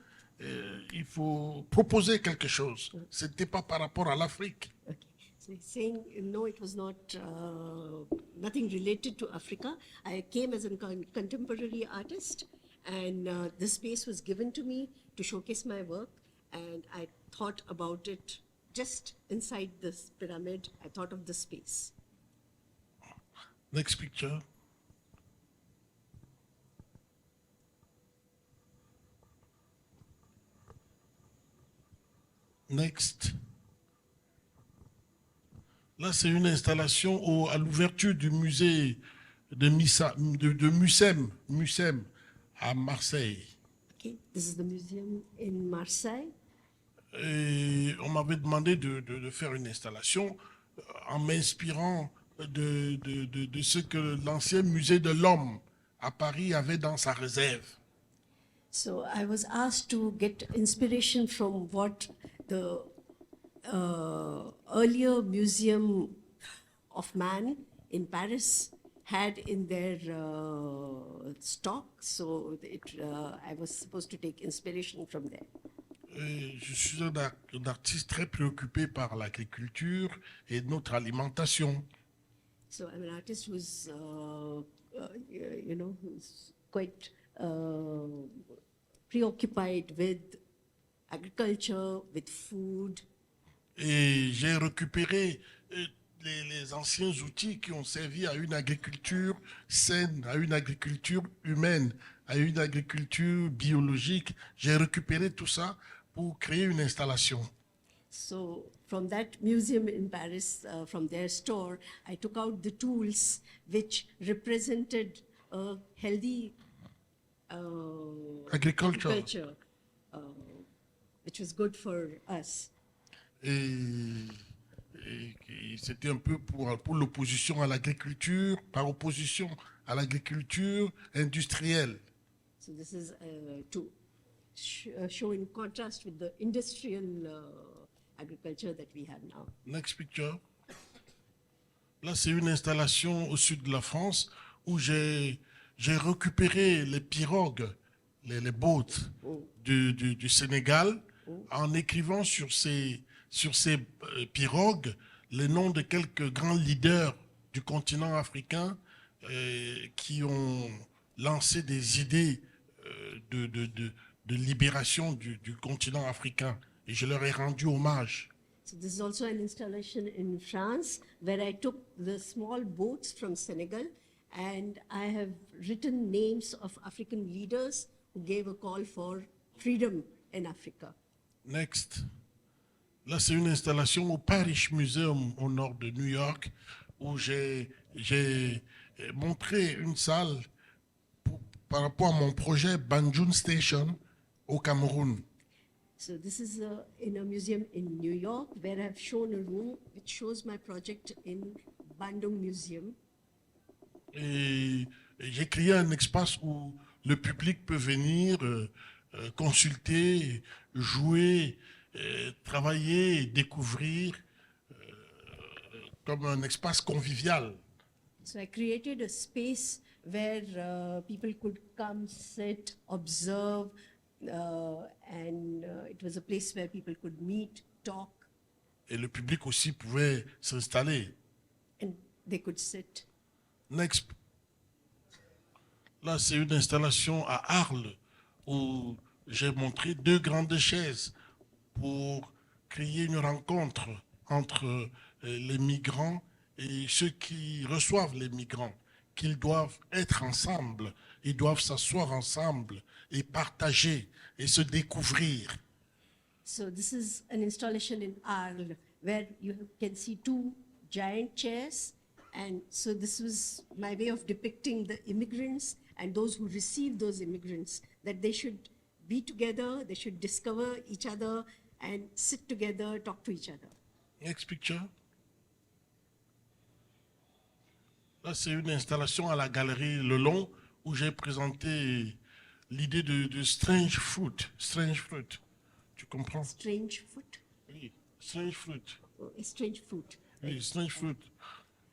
il faut proposer quelque chose. Ce n'était pas par rapport à l'Afrique. Okay. So he's saying, no, it was not nothing related to Africa. I came as a contemporary artist, and this space was given to me to showcase my work, and I thought about it just inside this pyramid. I thought of the space. Next picture. Next. Là, c'est une installation à l'ouverture du musée de Mussem à Marseille. Okay, this is the museum in Marseille. Et on m'avait demandé de faire une installation en m'inspirant de ce que l'ancien musée de l'homme à Paris avait dans sa réserve. So I was asked to get inspiration from what the earlier museum of man in Paris had in their stock. So I was supposed to take inspiration from there. Et je suis un artiste très préoccupé par l'agriculture et notre alimentation. So I'm an artist who's, who's quite preoccupied with agriculture, with food. Et j'ai récupéré les anciens outils qui ont servi à une agriculture saine, à une agriculture humaine, à une agriculture biologique. J'ai récupéré tout ça pour créer une installation. So from that museum in Paris, from their store, I took out the tools which represented a healthy Agriculture. which was good for us. Et c'était un peu pour l'opposition à l'agriculture, par opposition à l'agriculture industrielle. So this is to show in contrast with the industrial agriculture that we have now. Next picture. Là, c'est une installation au sud de la France où j'ai récupéré les pirogues, les boats du Sénégal en écrivant sur ces pirogues les noms de quelques grands leaders du continent africain qui ont lancé des idées de libération du continent africain. Et je leur ai rendu hommage. So this is also an installation in France where I took the small boats from Senegal and I have written names of African leaders who gave a call for freedom in Africa. Next. Là, c'est une installation au Parish Museum au nord de New York où j'ai montré une salle par rapport à mon projet Banjul Station au Cameroun. So this is in a museum in New York where I've shown a room which shows my project in Bandung Museum. Et j'ai créé un espace où le public peut venir consulter, jouer, travailler, découvrir comme un espace convivial. So I created a space where people could come, sit, observe, and it was a place where people could meet, talk, Et le public aussi pouvait s'installer. and they could sit. Next. Là, c'est une installation à Arles où j'ai montré 2 grandes chaises pour créer une rencontre entre les migrants et ceux qui reçoivent les migrants, qu'ils doivent être ensemble, ils doivent s'asseoir ensemble et partager et se découvrir. So this is an installation in Arles where you can see 2 giant chairs. And so this was my way of depicting the immigrants and those who receive those immigrants, that they should be together, they should discover each other and sit together, talk to each other. Next picture. Là, c'est une installation à la galerie Le Long où j'ai présenté l'idée de strange fruit. Strange fruit. Tu comprends? Strange fruit, Oui, strange fruit. a strange fruit. Oui, strange fruit.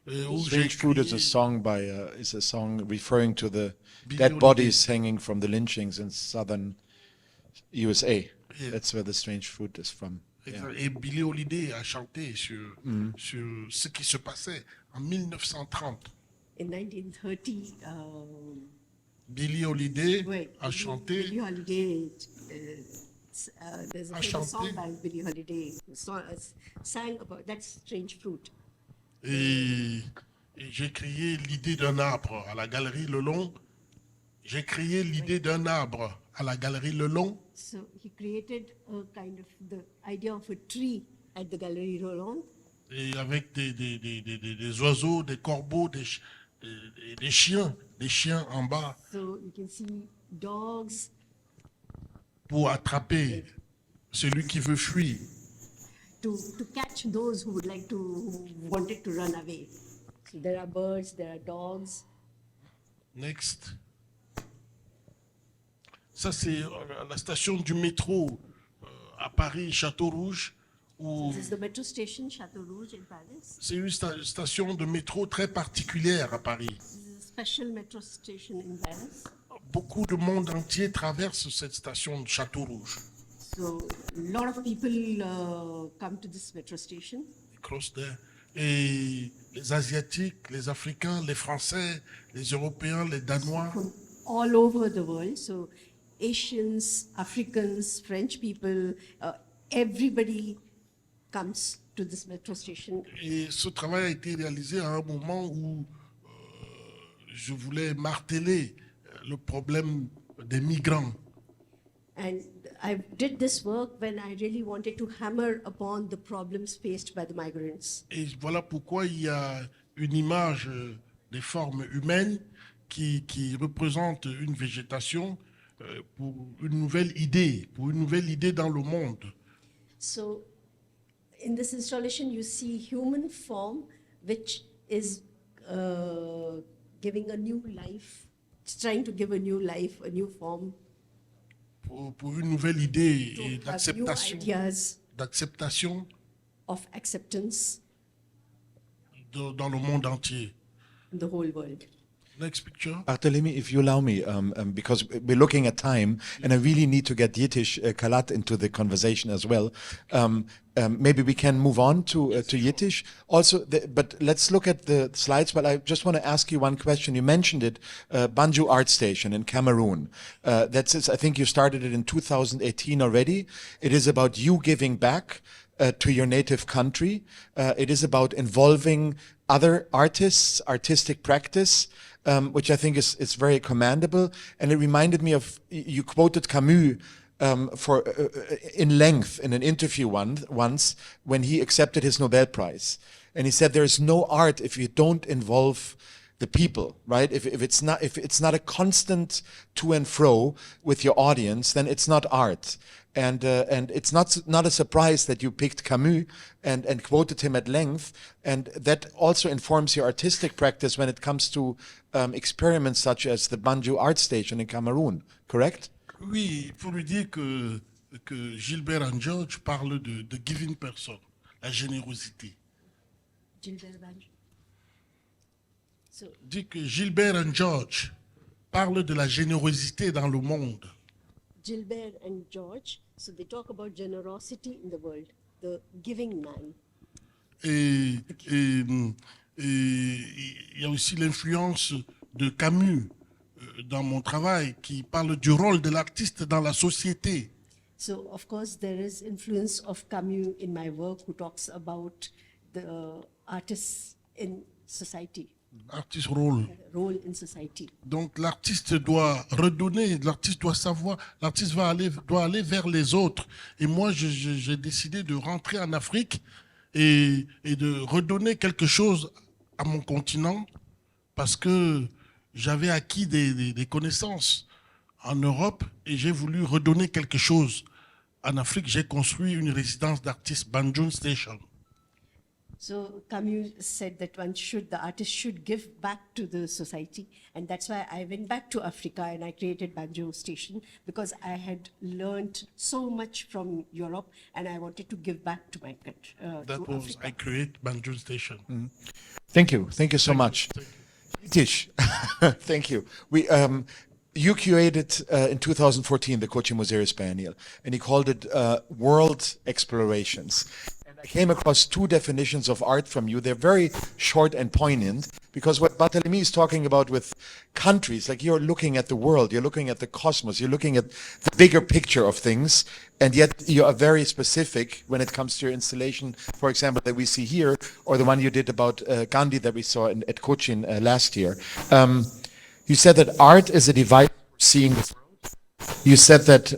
Où j'ai Strange Fruit is créé- a song referring to the Billie dead Holiday. bodies hanging from the lynchings in southern USA. Yeah. That's where the Strange Fruit is from. Yeah. Et Billie Holiday a chanté sur ce qui se passait en 1930. In 1930, Billie Holiday wait, a chanté. Billie Holiday, there's a A famous song chanté. by Billie Holiday who sang about that strange fruit. Et j'ai créé l'idée d'un arbre à la galerie Le Long. J'ai créé l'idée d'un arbre à la galerie Le Long. So he created a kind of the idea of a tree at the Gallery Roland. Et avec des oiseaux, des corbeaux, des chiens en bas So you can see dogs pour attraper celui qui veut fuir. to catch those who wanted to run away. So there are birds, there are dogs. Next. Ça, c'est la station du métro à Paris, Château Rouge, où This is the metro station, Château Rouge in Paris. c'est une station de métro très particulière à Paris. This is special metro station in Paris. Beaucoup de monde entier traverse cette station de Château Rouge. So a lot of people come to this metro station. They cross there. Et les Asiatiques, les Africains, les Français, les Européens, les Danois, From all over the world. So Asians, Africans, French people, everybody comes to this metro station. et ce travail a été réalisé à un moment où je voulais marteler le problème des migrants. And I did this work when I really wanted to hammer upon the problems faced by the migrants. Et voilà pourquoi il y a une image des formes humaines qui représente une végétation pour une nouvelle idée dans le monde. So in this installation, you see human form, which is giving a new life, it's trying to give a new life, a new form, Pour une nouvelle idée to et have new ideas d'acceptation of acceptance dans le monde entier. in the whole world. Next picture. Barthélémy, if you allow me, because we're looking at time, and I really need to get Jitish, Kallat into the conversation as well. Maybe we can move on to Jitish. Also, but let's look at the slides. But I just want to ask you one question. You mentioned it, Banjul Art Station in Cameroon. I think you started it in 2018 already. It is about you giving back to your native country. It is about involving other artists, artistic practice, which I think is very commendable. And it reminded me of, you quoted Camus in length in an interview once when he accepted his Nobel Prize. And he said, there is no art if you don't involve the people, right? If it's not a constant to and fro with your audience, then it's not art. And it's not a surprise that you picked Camus and quoted him at length, and that also informs your artistic practice when it comes to experiments such as the Banjul Art Station in Cameroon, correct? Oui, il faut lui dire que Gilbert and George parle de giving person, la générosité. Gilbert Banjul. So Dit que Gilbert and George parle de la générosité dans le monde. Gilbert and George, so they talk about generosity in the world, the giving man. Et il y a aussi l'influence de Camus dans mon travail, qui parle du rôle de l'artiste dans la société. So of course there is influence of Camus in my work, who talks about the artists in society, Artiste rôle. role in society. Donc l'artiste doit redonner, l'artiste doit savoir, l'artiste doit aller vers les autres. Et moi, j'ai décidé de rentrer en Afrique et de redonner quelque chose à mon continent, parce que j'avais acquis des connaissances en Europe et j'ai voulu redonner quelque chose. En Afrique, j'ai construit une résidence d'artistes, Banjul Station. So Camus said that the artist should give back to the society, and that's why I went back to Africa and I created Banjul Station, because I had learned so much from Europe and I wanted to give back to my country. That to was, Africa. I create Banjul Station. Thank you so much. Jitish, thank you. You curated in 2014 the Coche Museo Español, and he called it World Explorations. And I came across two definitions of art from you. They're very short and poignant, because what Barthélémy is talking about with countries, like you're looking at the world, you're looking at the cosmos, you're looking at the bigger picture of things, and yet you are very specific when it comes to your installation, for example, that we see here, or the one you did about Candid that we saw at Cochin last year. You said that art is a device for seeing the world. You said that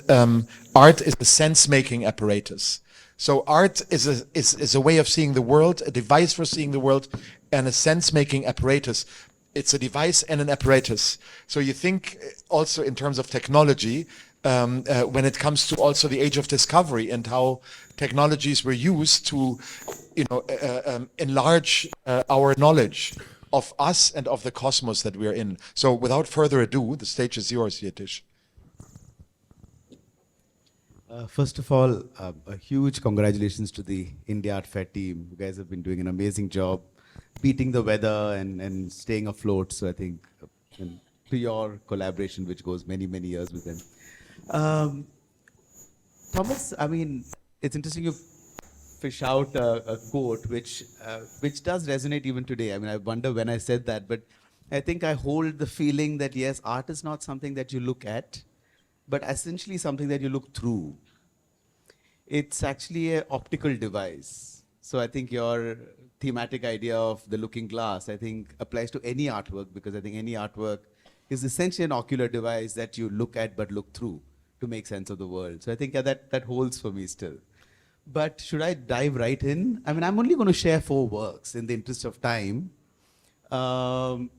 art is a sense-making apparatus. So art is a way of seeing the world, a device for seeing the world, and a sense-making apparatus. It's a device and an apparatus. So you think also in terms of technology, when it comes to also the age of discovery and how technologies were used to, enlarge our knowledge of us and of the cosmos that we are in. So without further ado, the stage is yours, Jitish. First of all, a huge congratulations to the India Art Fair team. You guys have been doing an amazing job, beating the weather and staying afloat. So I think and to your collaboration, which goes many, many years with him. Um, Thomas, I mean, it's interesting you fish out a quote which does resonate even today. I mean, I wonder when I said that, but I think I hold the feeling that yes, art is not something that you look at, but essentially something that you look through. It's actually an optical device. So I think your thematic idea of the looking glass, I think applies to any artwork, because I think any artwork is essentially an ocular device that you look at but look through to make sense of the world. So I think that holds for me still. But should I dive right in? I mean, I'm only going to share 4 works in the interest of time. And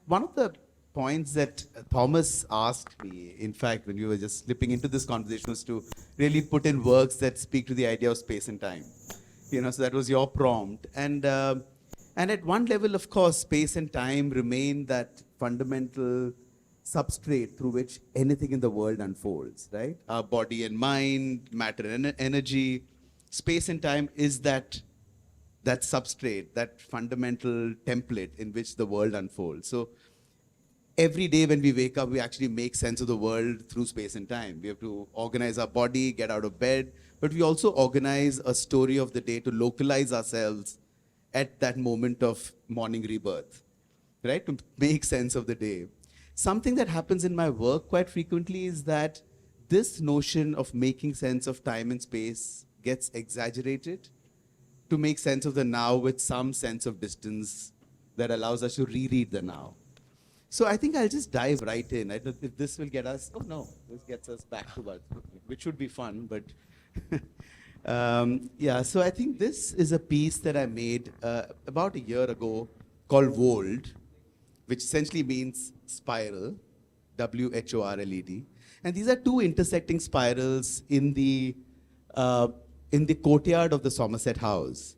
one of the points that Thomas asked me, in fact, when we were just slipping into this conversation, was to really put in works that speak to the idea of space and time. You know, so that was your prompt. And at one level, of course, space and time remain that fundamental substrate through which anything in the world unfolds, right? Our body and mind, matter and energy. Space and time is that substrate, that fundamental template in which the world unfolds. So every day when we wake up, we actually make sense of the world through space and time. We have to organize our body, get out of bed, but we also organize a story of the day to localize ourselves at that moment of morning rebirth, right? To make sense of the day. Something that happens in my work quite frequently is that this notion of making sense of time and space gets exaggerated to make sense of the now with some sense of distance that allows us to reread the now. So I think I'll just dive right in. I don't know if this will get us, oh no, this gets us back to what, which should be fun, but yeah, so I think this is a piece that I made about a year ago called Wold, which essentially means spiral, W-H-O-R-L-E-D. And these are 2 intersecting spirals in the courtyard of the Somerset House.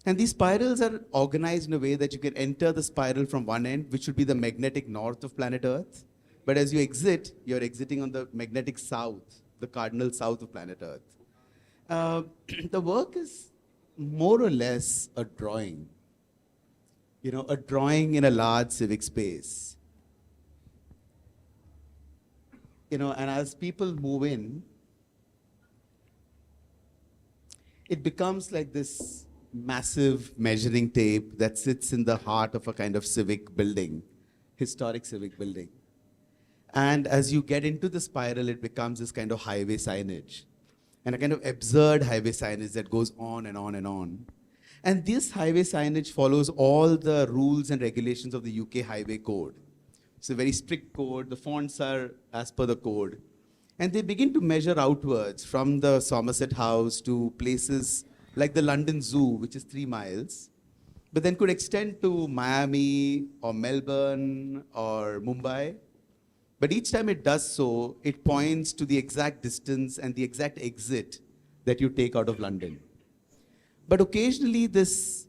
And these spirals are organized in a way that you can enter the spiral from one end, which would be the magnetic north of planet Earth. But as you exit, you're exiting on the magnetic south, the cardinal south of planet Earth. The work is more or less a drawing. You know, a drawing in a large civic space. You know, and as people move in, it becomes like this massive measuring tape that sits in the heart of a kind of civic building, historic civic building. And as you get into the spiral, it becomes this kind of highway signage, and a kind of absurd highway signage that goes on and on and on. And this highway signage follows all the rules and regulations of the UK Highway Code. It's a very strict code. The fonts are as per the code. And they begin to measure outwards from the Somerset House to places like the London Zoo, which is 3 miles, but then could extend to Miami or Melbourne or Mumbai. But each time it does so, it points to the exact distance and the exact exit that you take out of London. But occasionally this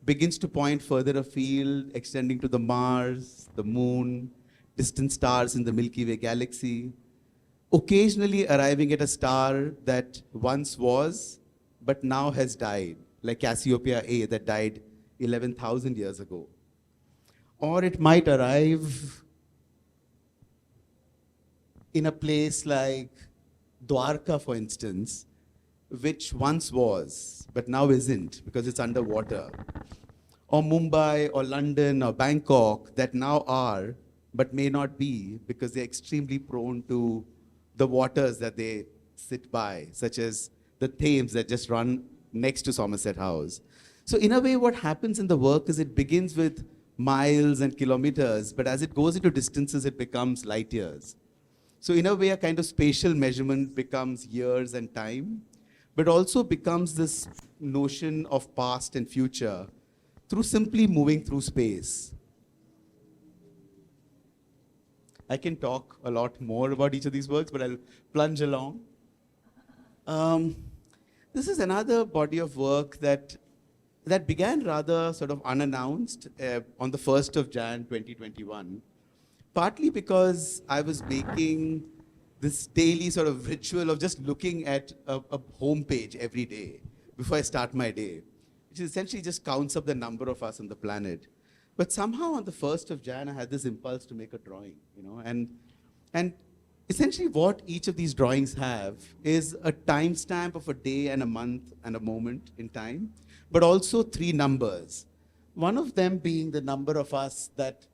begins to point further afield, extending to the Mars, the Moon, distant stars in the Milky Way galaxy, occasionally arriving at a star that once was, but now has died, like Cassiopeia A that died 11,000 years ago. Or it might arrive in a place like Dwarka, for instance, which once was, but now isn't because it's underwater. Or Mumbai or London or Bangkok that now are, but may not be because they're extremely prone to the waters that they sit by, such as the Thames that just run next to Somerset House. So in a way, what happens in the work is it begins with miles and kilometers, but as it goes into distances, it becomes light years. So in a way, a kind of spatial measurement becomes years and time, but also becomes this notion of past and future through simply moving through space. I can talk a lot more about each of these works, but I'll plunge along. This is another body of work that began rather sort of unannounced on the 1st of Jan 2021, partly because I was making this daily sort of ritual of just looking at a home page every day before I start my day, which essentially just counts up the number of us on the planet. But somehow on the 1st of Jan, I had this impulse to make a drawing, and essentially what each of these drawings have is a timestamp of a day and a month and a moment in time, but also 3 numbers. One of them being the number of us that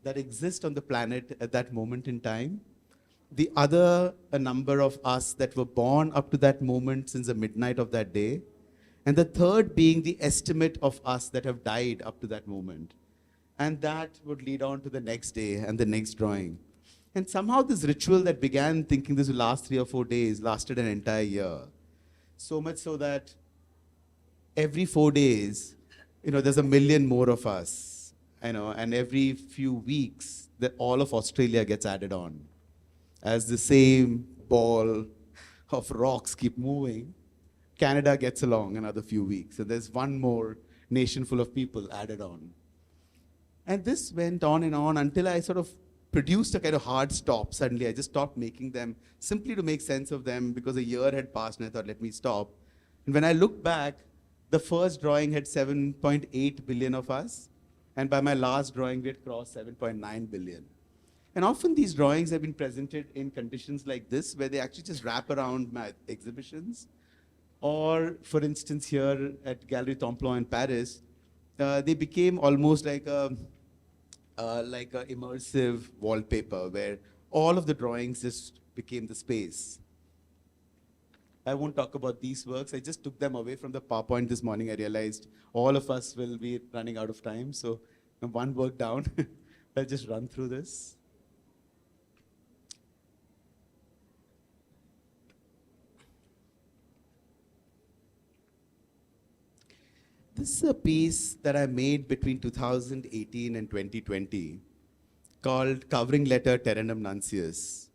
exist on the planet at that moment in time. The other, a number of us that were born up to that moment since the midnight of that day. And the third being the estimate of us that have died up to that moment. And that would lead on to the next day and the next drawing. And somehow this ritual that began thinking this would last 3 or 4 days lasted an entire year. So much so that every 4 days, there's a million more of us, and every few weeks, that all of Australia gets added on. As the same ball of rocks keep moving, Canada gets along another few weeks. So there's one more nation full of people added on. And this went on and on until I sort of produced a kind of hard stop. Suddenly, I just stopped making them simply to make sense of them because a year had passed and I thought, let me stop. And when I look back, the first drawing had 7.8 billion of us. And by my last drawing, we had crossed 7.9 billion. And often these drawings have been presented in conditions like this, where they actually just wrap around my exhibitions. Or, for instance, here at Galerie Templon in Paris, they became almost like a immersive wallpaper, where all of the drawings just became the space. I won't talk about these works. I just took them away from the PowerPoint this morning. I realized all of us will be running out of time. So one work down. I'll just run through this. This is a piece that I made between 2018 and 2020 called Covering Letter Terranum Nuncius.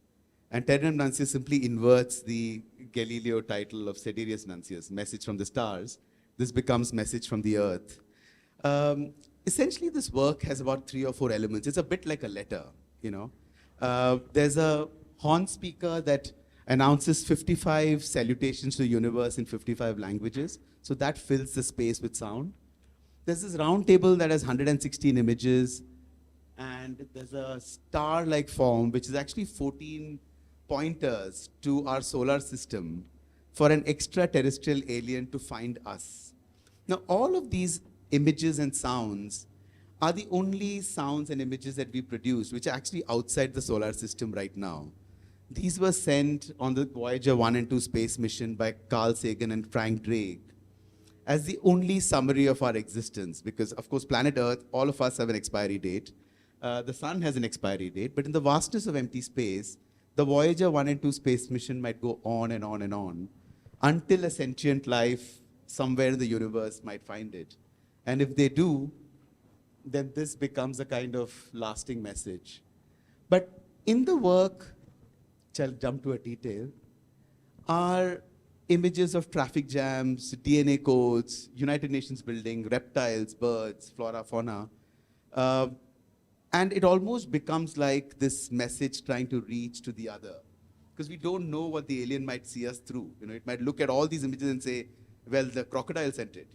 And Terranum Nuncius simply inverts the Galileo title of Sidereus Nuncius, Message from the Stars. This becomes Message from the Earth. Essentially, this work has about 3 or 4 elements. It's a bit like a letter, There's a horn speaker that announces 55 salutations to the universe in 55 languages. So that fills the space with sound. There's this round table that has 116 images. And there's a star-like form, which is actually 14 pointers to our solar system for an extraterrestrial alien to find us. Now, all of these images and sounds are the only sounds and images that we produce, which are actually outside the solar system right now. These were sent on the Voyager 1 and 2 space mission by Carl Sagan and Frank Drake as the only summary of our existence. Because, of course, planet Earth, all of us have an expiry date. The sun has an expiry date, but in the vastness of empty space, the Voyager 1 and 2 space mission might go on and on and on until a sentient life somewhere in the universe might find it. And if they do, then this becomes a kind of lasting message. But in the work, which I'll jump to a detail, are images of traffic jams, DNA codes, United Nations building, reptiles, birds, flora, fauna. And it almost becomes like this message trying to reach to the other. Because we don't know what the alien might see us through. It might look at all these images and say, well, the crocodile sent it,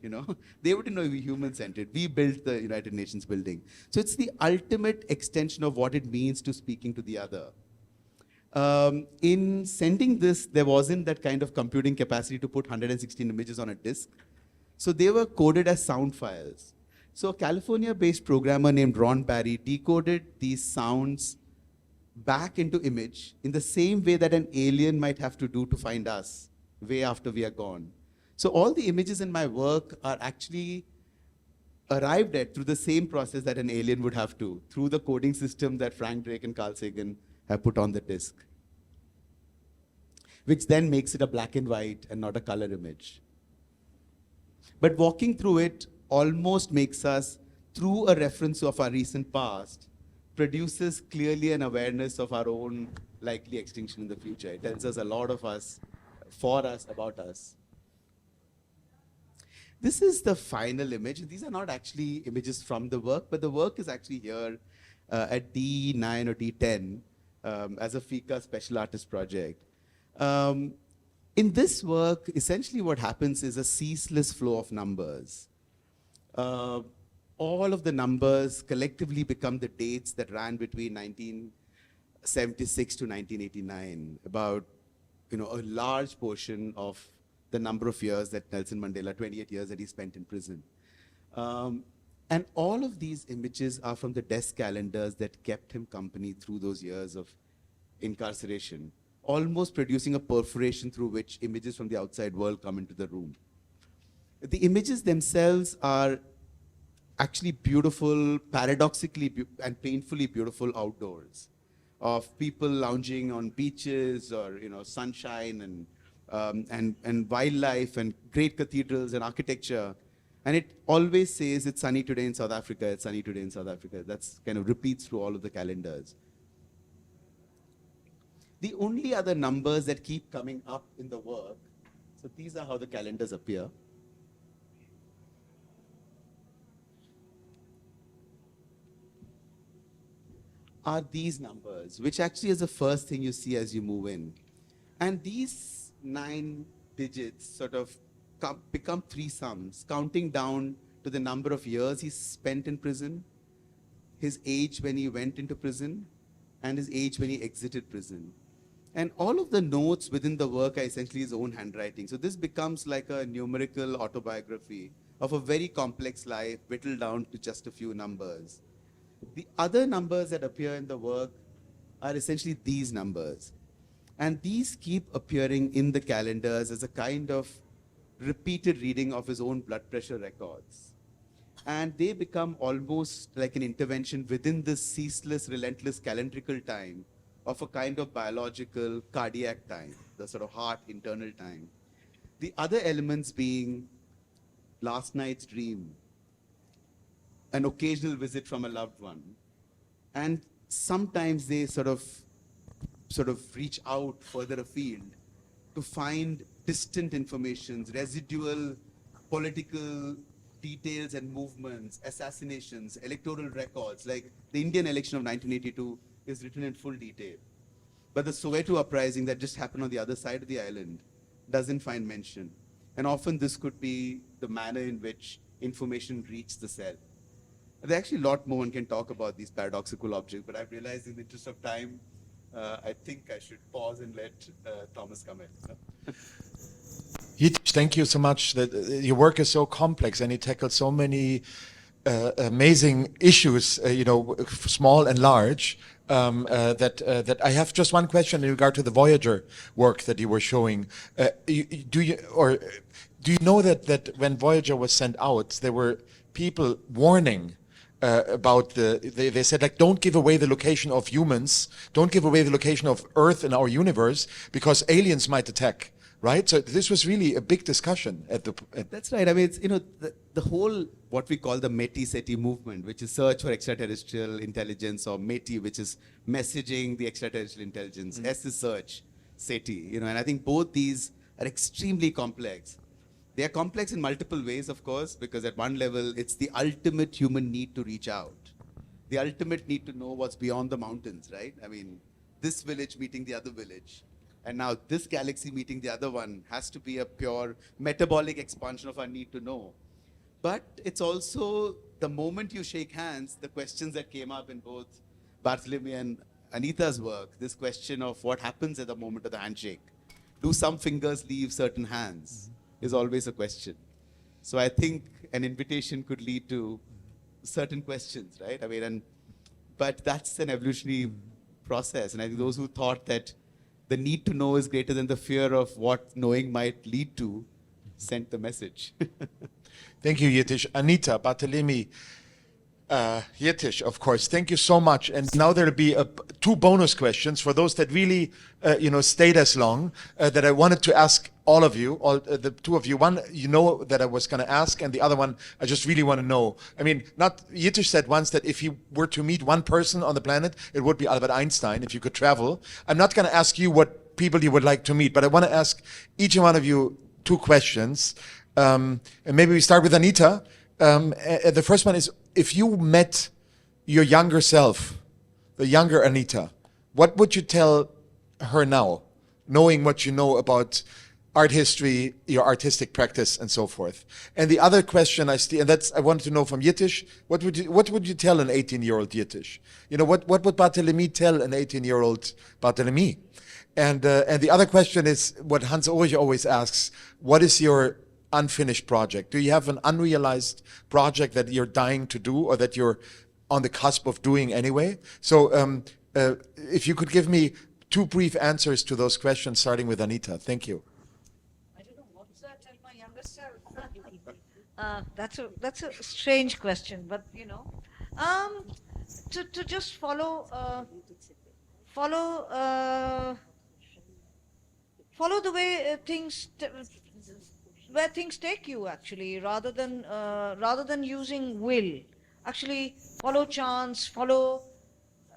They wouldn't know we humans sent it. We built the United Nations building. So it's the ultimate extension of what it means to speaking to the other. In sending this, there wasn't that kind of computing capacity to put 116 images on a disk. So they were coded as sound files. So a California-based programmer named Ron Barry decoded these sounds back into image in the same way that an alien might have to do to find us way after we are gone. So all the images in my work are actually arrived at through the same process that an alien would have to, through the coding system that Frank Drake and Carl Sagan have put on the disk, which then makes it a black and white and not a color image. But walking through it almost makes us, through a reference of our recent past, produces clearly an awareness of our own likely extinction in the future. It tells us a lot of us, for us, about us. This is the final image. These are not actually images from the work, but the work is actually here at D9 or D10 as a FICA special artist project. In this work, essentially what happens is a ceaseless flow of numbers. all of the numbers collectively become the dates that ran between 1976 to 1989, about a large portion of the number of years that Nelson Mandela, 28 years that he spent in prison. And all of these images are from the desk calendars that kept him company through those years of incarceration, almost producing a perforation through which images from the outside world come into the room. The images themselves are actually beautiful, paradoxically and painfully beautiful outdoors, of people lounging on beaches or sunshine and wildlife and great cathedrals and architecture. And it always says it's sunny today in South Africa, it's sunny today in South Africa. That's kind of repeats through all of the calendars. The only other numbers that keep coming up in the work, so these are how the calendars appear. Are these numbers, which actually is the first thing you see as you move in. And these 9 digits sort of become 3 sums, counting down to the number of years he spent in prison, his age when he went into prison, and his age when he exited prison. And all of the notes within the work are essentially his own handwriting. So this becomes like a numerical autobiography of a very complex life, whittled down to just a few numbers. The other numbers that appear in the work are essentially these numbers. And these keep appearing in the calendars as a kind of repeated reading of his own blood pressure records. And they become almost like an intervention within this ceaseless, relentless calendrical time of a kind of biological cardiac time, the sort of heart internal time. The other elements being last night's dream, an occasional visit from a loved one. And sometimes they sort of reach out further afield to find distant informations, residual political details and movements, assassinations, electoral records, like the Indian election of 1982 is written in full detail. But the Soweto uprising that just happened on the other side of the island doesn't find mention. And often this could be the manner in which information reached the cell. There's actually a lot more one can talk about these paradoxical objects, but I've realized in the interest of time, I think I should pause and let Thomas come in. Jitish, thank you so much. That your work is so complex and you tackle so many amazing issues, small and large. That I have just one question in regard to the Voyager work that you were showing. Do you know that when Voyager was sent out, there were people warning about they said, like, don't give away the location of humans, don't give away the location of Earth in our universe because aliens might attack. Right, so this was really a big discussion at the. That's right. I mean, it's, the whole what we call the METI-SETI movement, which is search for extraterrestrial intelligence, or METI, which is messaging the extraterrestrial intelligence. S is search, SETI. And I think both these are extremely complex. They are complex in multiple ways, of course, because at one level, it's the ultimate human need to reach out, the ultimate need to know what's beyond the mountains. Right? I mean, this village meeting the other village. And now this galaxy meeting the other one has to be a pure metabolic expansion of our need to know. But it's also the moment you shake hands, the questions that came up in both Barthélémy and Anita's work, this question of what happens at the moment of the handshake. Do some fingers leave certain hands is always a question. So I think an invitation could lead to certain questions, right? I mean, but that's an evolutionary process. And I think those who thought that the need to know is greater than the fear of what knowing might lead to sent the message. Thank you, Jitish. Anita, Barthélémy, Jitish, of course. Thank you so much. And now there'll be 2 bonus questions for those that really, stayed as long, that I wanted to ask all of you, the 2 of you. One, that I was going to ask, and the other one, I just really want to know. I mean, Jitish said once that if he were to meet one person on the planet, it would be Albert Einstein, if you could travel. I'm not going to ask you what people you would like to meet, but I want to ask each and one of you 2 questions. And maybe we start with Anita. The first one is, if you met your younger self, the younger Anita, what would you tell her now, knowing what you know about art history, your artistic practice, and so forth. And the other question I wanted to know from Jitish, what would you tell an 18-year-old Jitish? You know, what would Barthélémy tell an 18-year-old Barthélémy? And the other question is what Hans Ulrich always asks: what is your unfinished project? Do you have an unrealized project that you're dying to do, or that you're on the cusp of doing anyway? So if you could give me 2 brief answers to those questions, starting with Anita. Thank you. That's a strange question, but you know, to just follow the way where things take you, actually, rather than using will. Actually, follow chance, follow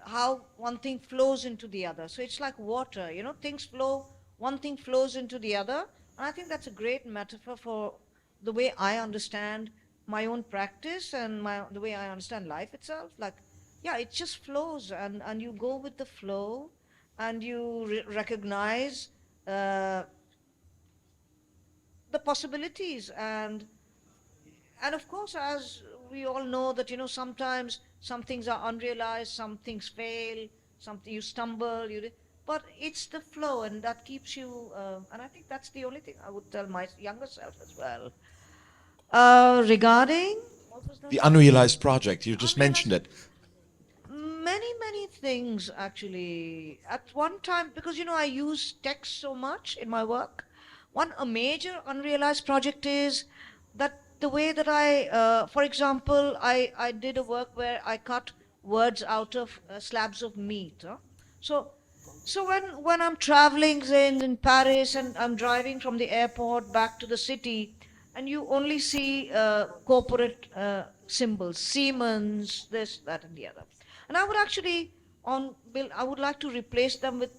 how one thing flows into the other. So it's like water, you know, things flow, one thing flows into the other. And I think that's a great metaphor for the way I understand my own practice and the way I understand life itself. Like, yeah, it just flows, and you go with the flow, and you recognize the possibilities, and of course, as we all know that, you know, sometimes some things are unrealized, some things fail, something you stumble, but it's the flow, and that keeps you, and I think that's the only thing I would tell my younger self as well. Regarding, what was that? The unrealized project, you just mentioned it. Many things, actually. At one time, because, you know, I use text so much in my work, a major unrealized project is that the way that for example, I did a work where I cut words out of slabs of meat. So when I'm traveling, say, in Paris, and I'm driving from the airport back to the city, and you only see corporate symbols, Siemens, this, that, and the other. And I would actually, I would like to replace them with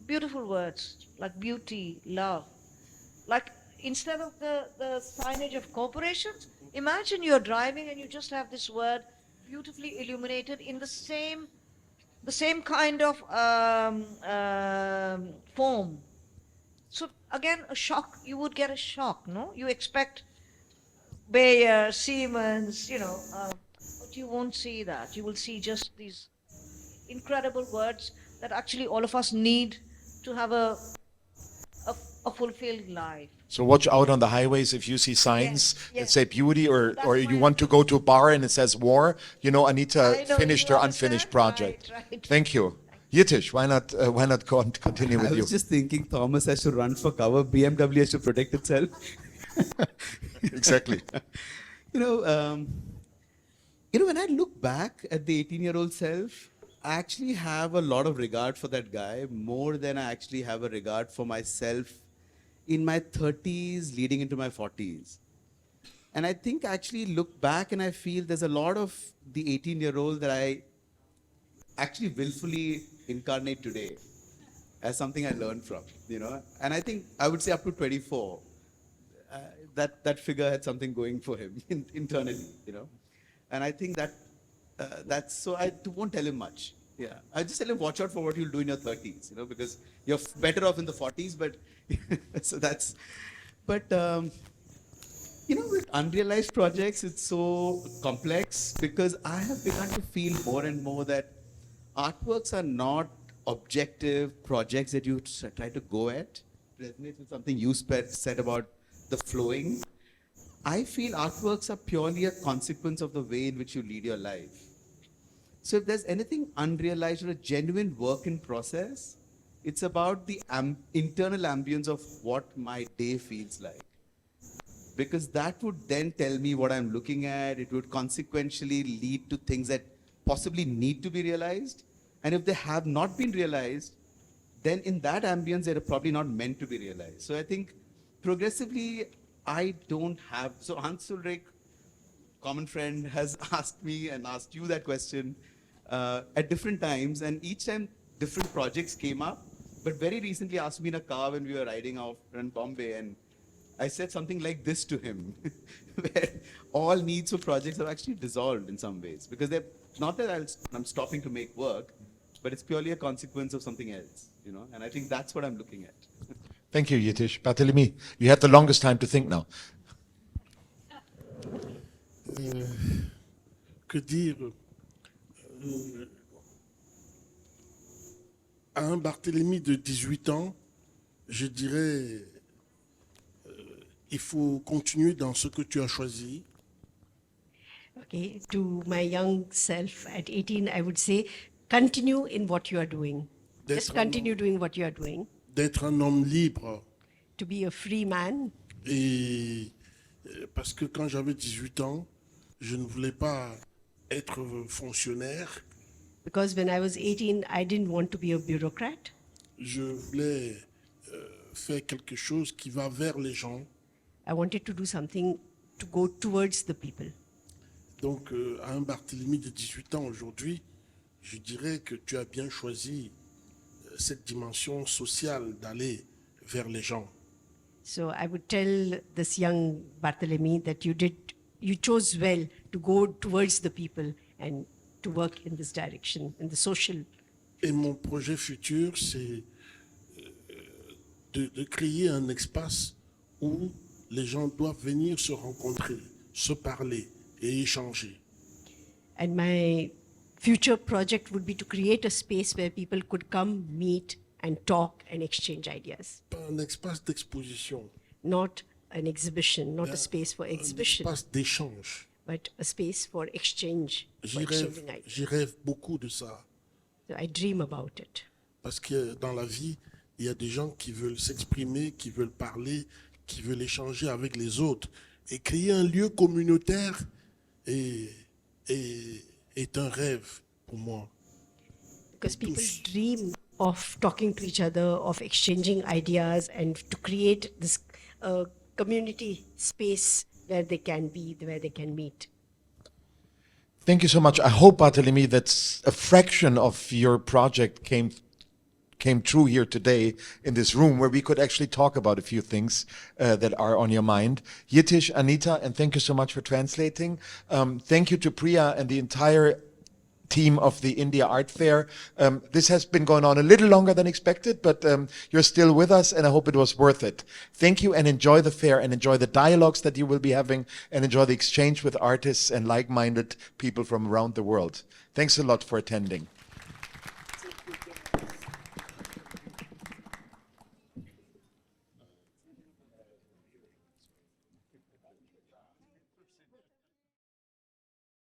beautiful words like beauty, love. Like, instead of the signage of corporations, imagine you're driving and you just have this word beautifully illuminated in the same kind of form. So again, a shock, you would get a shock, no? You expect Bayer, Siemens, you know, but you won't see that. You will see just these incredible words that actually all of us need to have a fulfilled life. So watch out on the highways if you see signs that yes. say beauty, or That's you my want to go to a bar and it says war. You know, Anita I know, finished you her understand? unfinished project. Right. Thank you. Jitish, why not continue with I you? was just thinking Thomas has to run for cover, BMW has to protect itself. Exactly. You know, when I look back at the 18-year-old self, I actually have a lot of regard for that guy, more than I actually have a regard for myself in my 30s leading into my 40s. And I think I actually look back and I feel there's a lot of the 18-year-old that I actually willfully incarnate today as something I learned from, you know. And I think I would say up to 24, that figure had something going for him internally, you know. And I think that's, so I won't tell him much. Yeah, I just tell him, watch out for what you'll do in your 30s, you know, because you're better off in the 40s, but so that's, but you know, with unrealized projects, it's so complex because I have begun to feel more and more that artworks are not objective projects that you try to go at. Resonates with something you said about the flowing. I feel artworks are purely a consequence of the way in which you lead your life. So if there's anything unrealized or a genuine work in process, it's about the internal ambience of what my day feels like. Because that would then tell me what I'm looking at. It would consequentially lead to things that possibly need to be realized. And if they have not been realized, then in that ambience, they're probably not meant to be realized. So I think progressively, I don't have, so Hans Ulrich, common friend, has asked me and asked you that question at different times, and each time different projects came up, but very recently asked me in a car when we were riding off in Bombay, and I said something like this to him, where all needs for projects are actually dissolved in some ways, because they're not that I'm stopping to make work, but it's purely a consequence of something else, you know, and I think that's what I'm looking at. Thank you, Jitish. Barthélémy, you had the longest time to think now. Que dire à un Barthélémy de 18 ans, je dirais, il faut continuer dans ce que tu as choisi. Okay, to my young self at 18, I would say, continue in what you are doing. Just continue doing what you are doing. D'être un homme libre. To be a free man. Et parce que quand j'avais 18 ans, je ne voulais pas être fonctionnaire. Because when I was 18, I didn't want to be a bureaucrat. Je voulais faire quelque chose qui va vers les gens. I wanted to do something to go towards the people. Donc, à un Barthélémy de 18 ans aujourd'hui, je dirais que tu as bien choisi cette dimension sociale d'aller vers les gens. So I would tell this young Barthélémy that you chose well to go towards the people and to work in this direction, in the social. Et mon projet futur, c'est de créer un espace où les gens doivent venir se rencontrer, se parler et échanger. And my future project would be to create a space where people could come, meet, and talk and exchange ideas. Pas un espace d'exposition, Not an exhibition, not a space for un exhibition, espace d'échange. but a space for exchange, for exchanging ideas. J'y rêve beaucoup de ça. So I dream about it. Parce que dans la vie, il y a des gens qui veulent s'exprimer, qui veulent parler, qui veulent échanger avec les autres. Et créer un lieu communautaire est un rêve pour moi. Because people tous. dream of talking to each other, of exchanging ideas, and to create this community space where they can be, where they can meet. Thank you so much. I hope, Barthélémy, that a fraction of your project came true here today in this room, where we could actually talk about a few things that are on your mind. Jitish, Anita, and thank you so much for translating. Thank you to Priya and the entire team of the India Art Fair. This has been going on a little longer than expected, but you're still with us, and I hope it was worth it. Thank you, and enjoy the fair, and enjoy the dialogues that you will be having, and enjoy the exchange with artists and like-minded people from around the world. Thanks a lot for attending.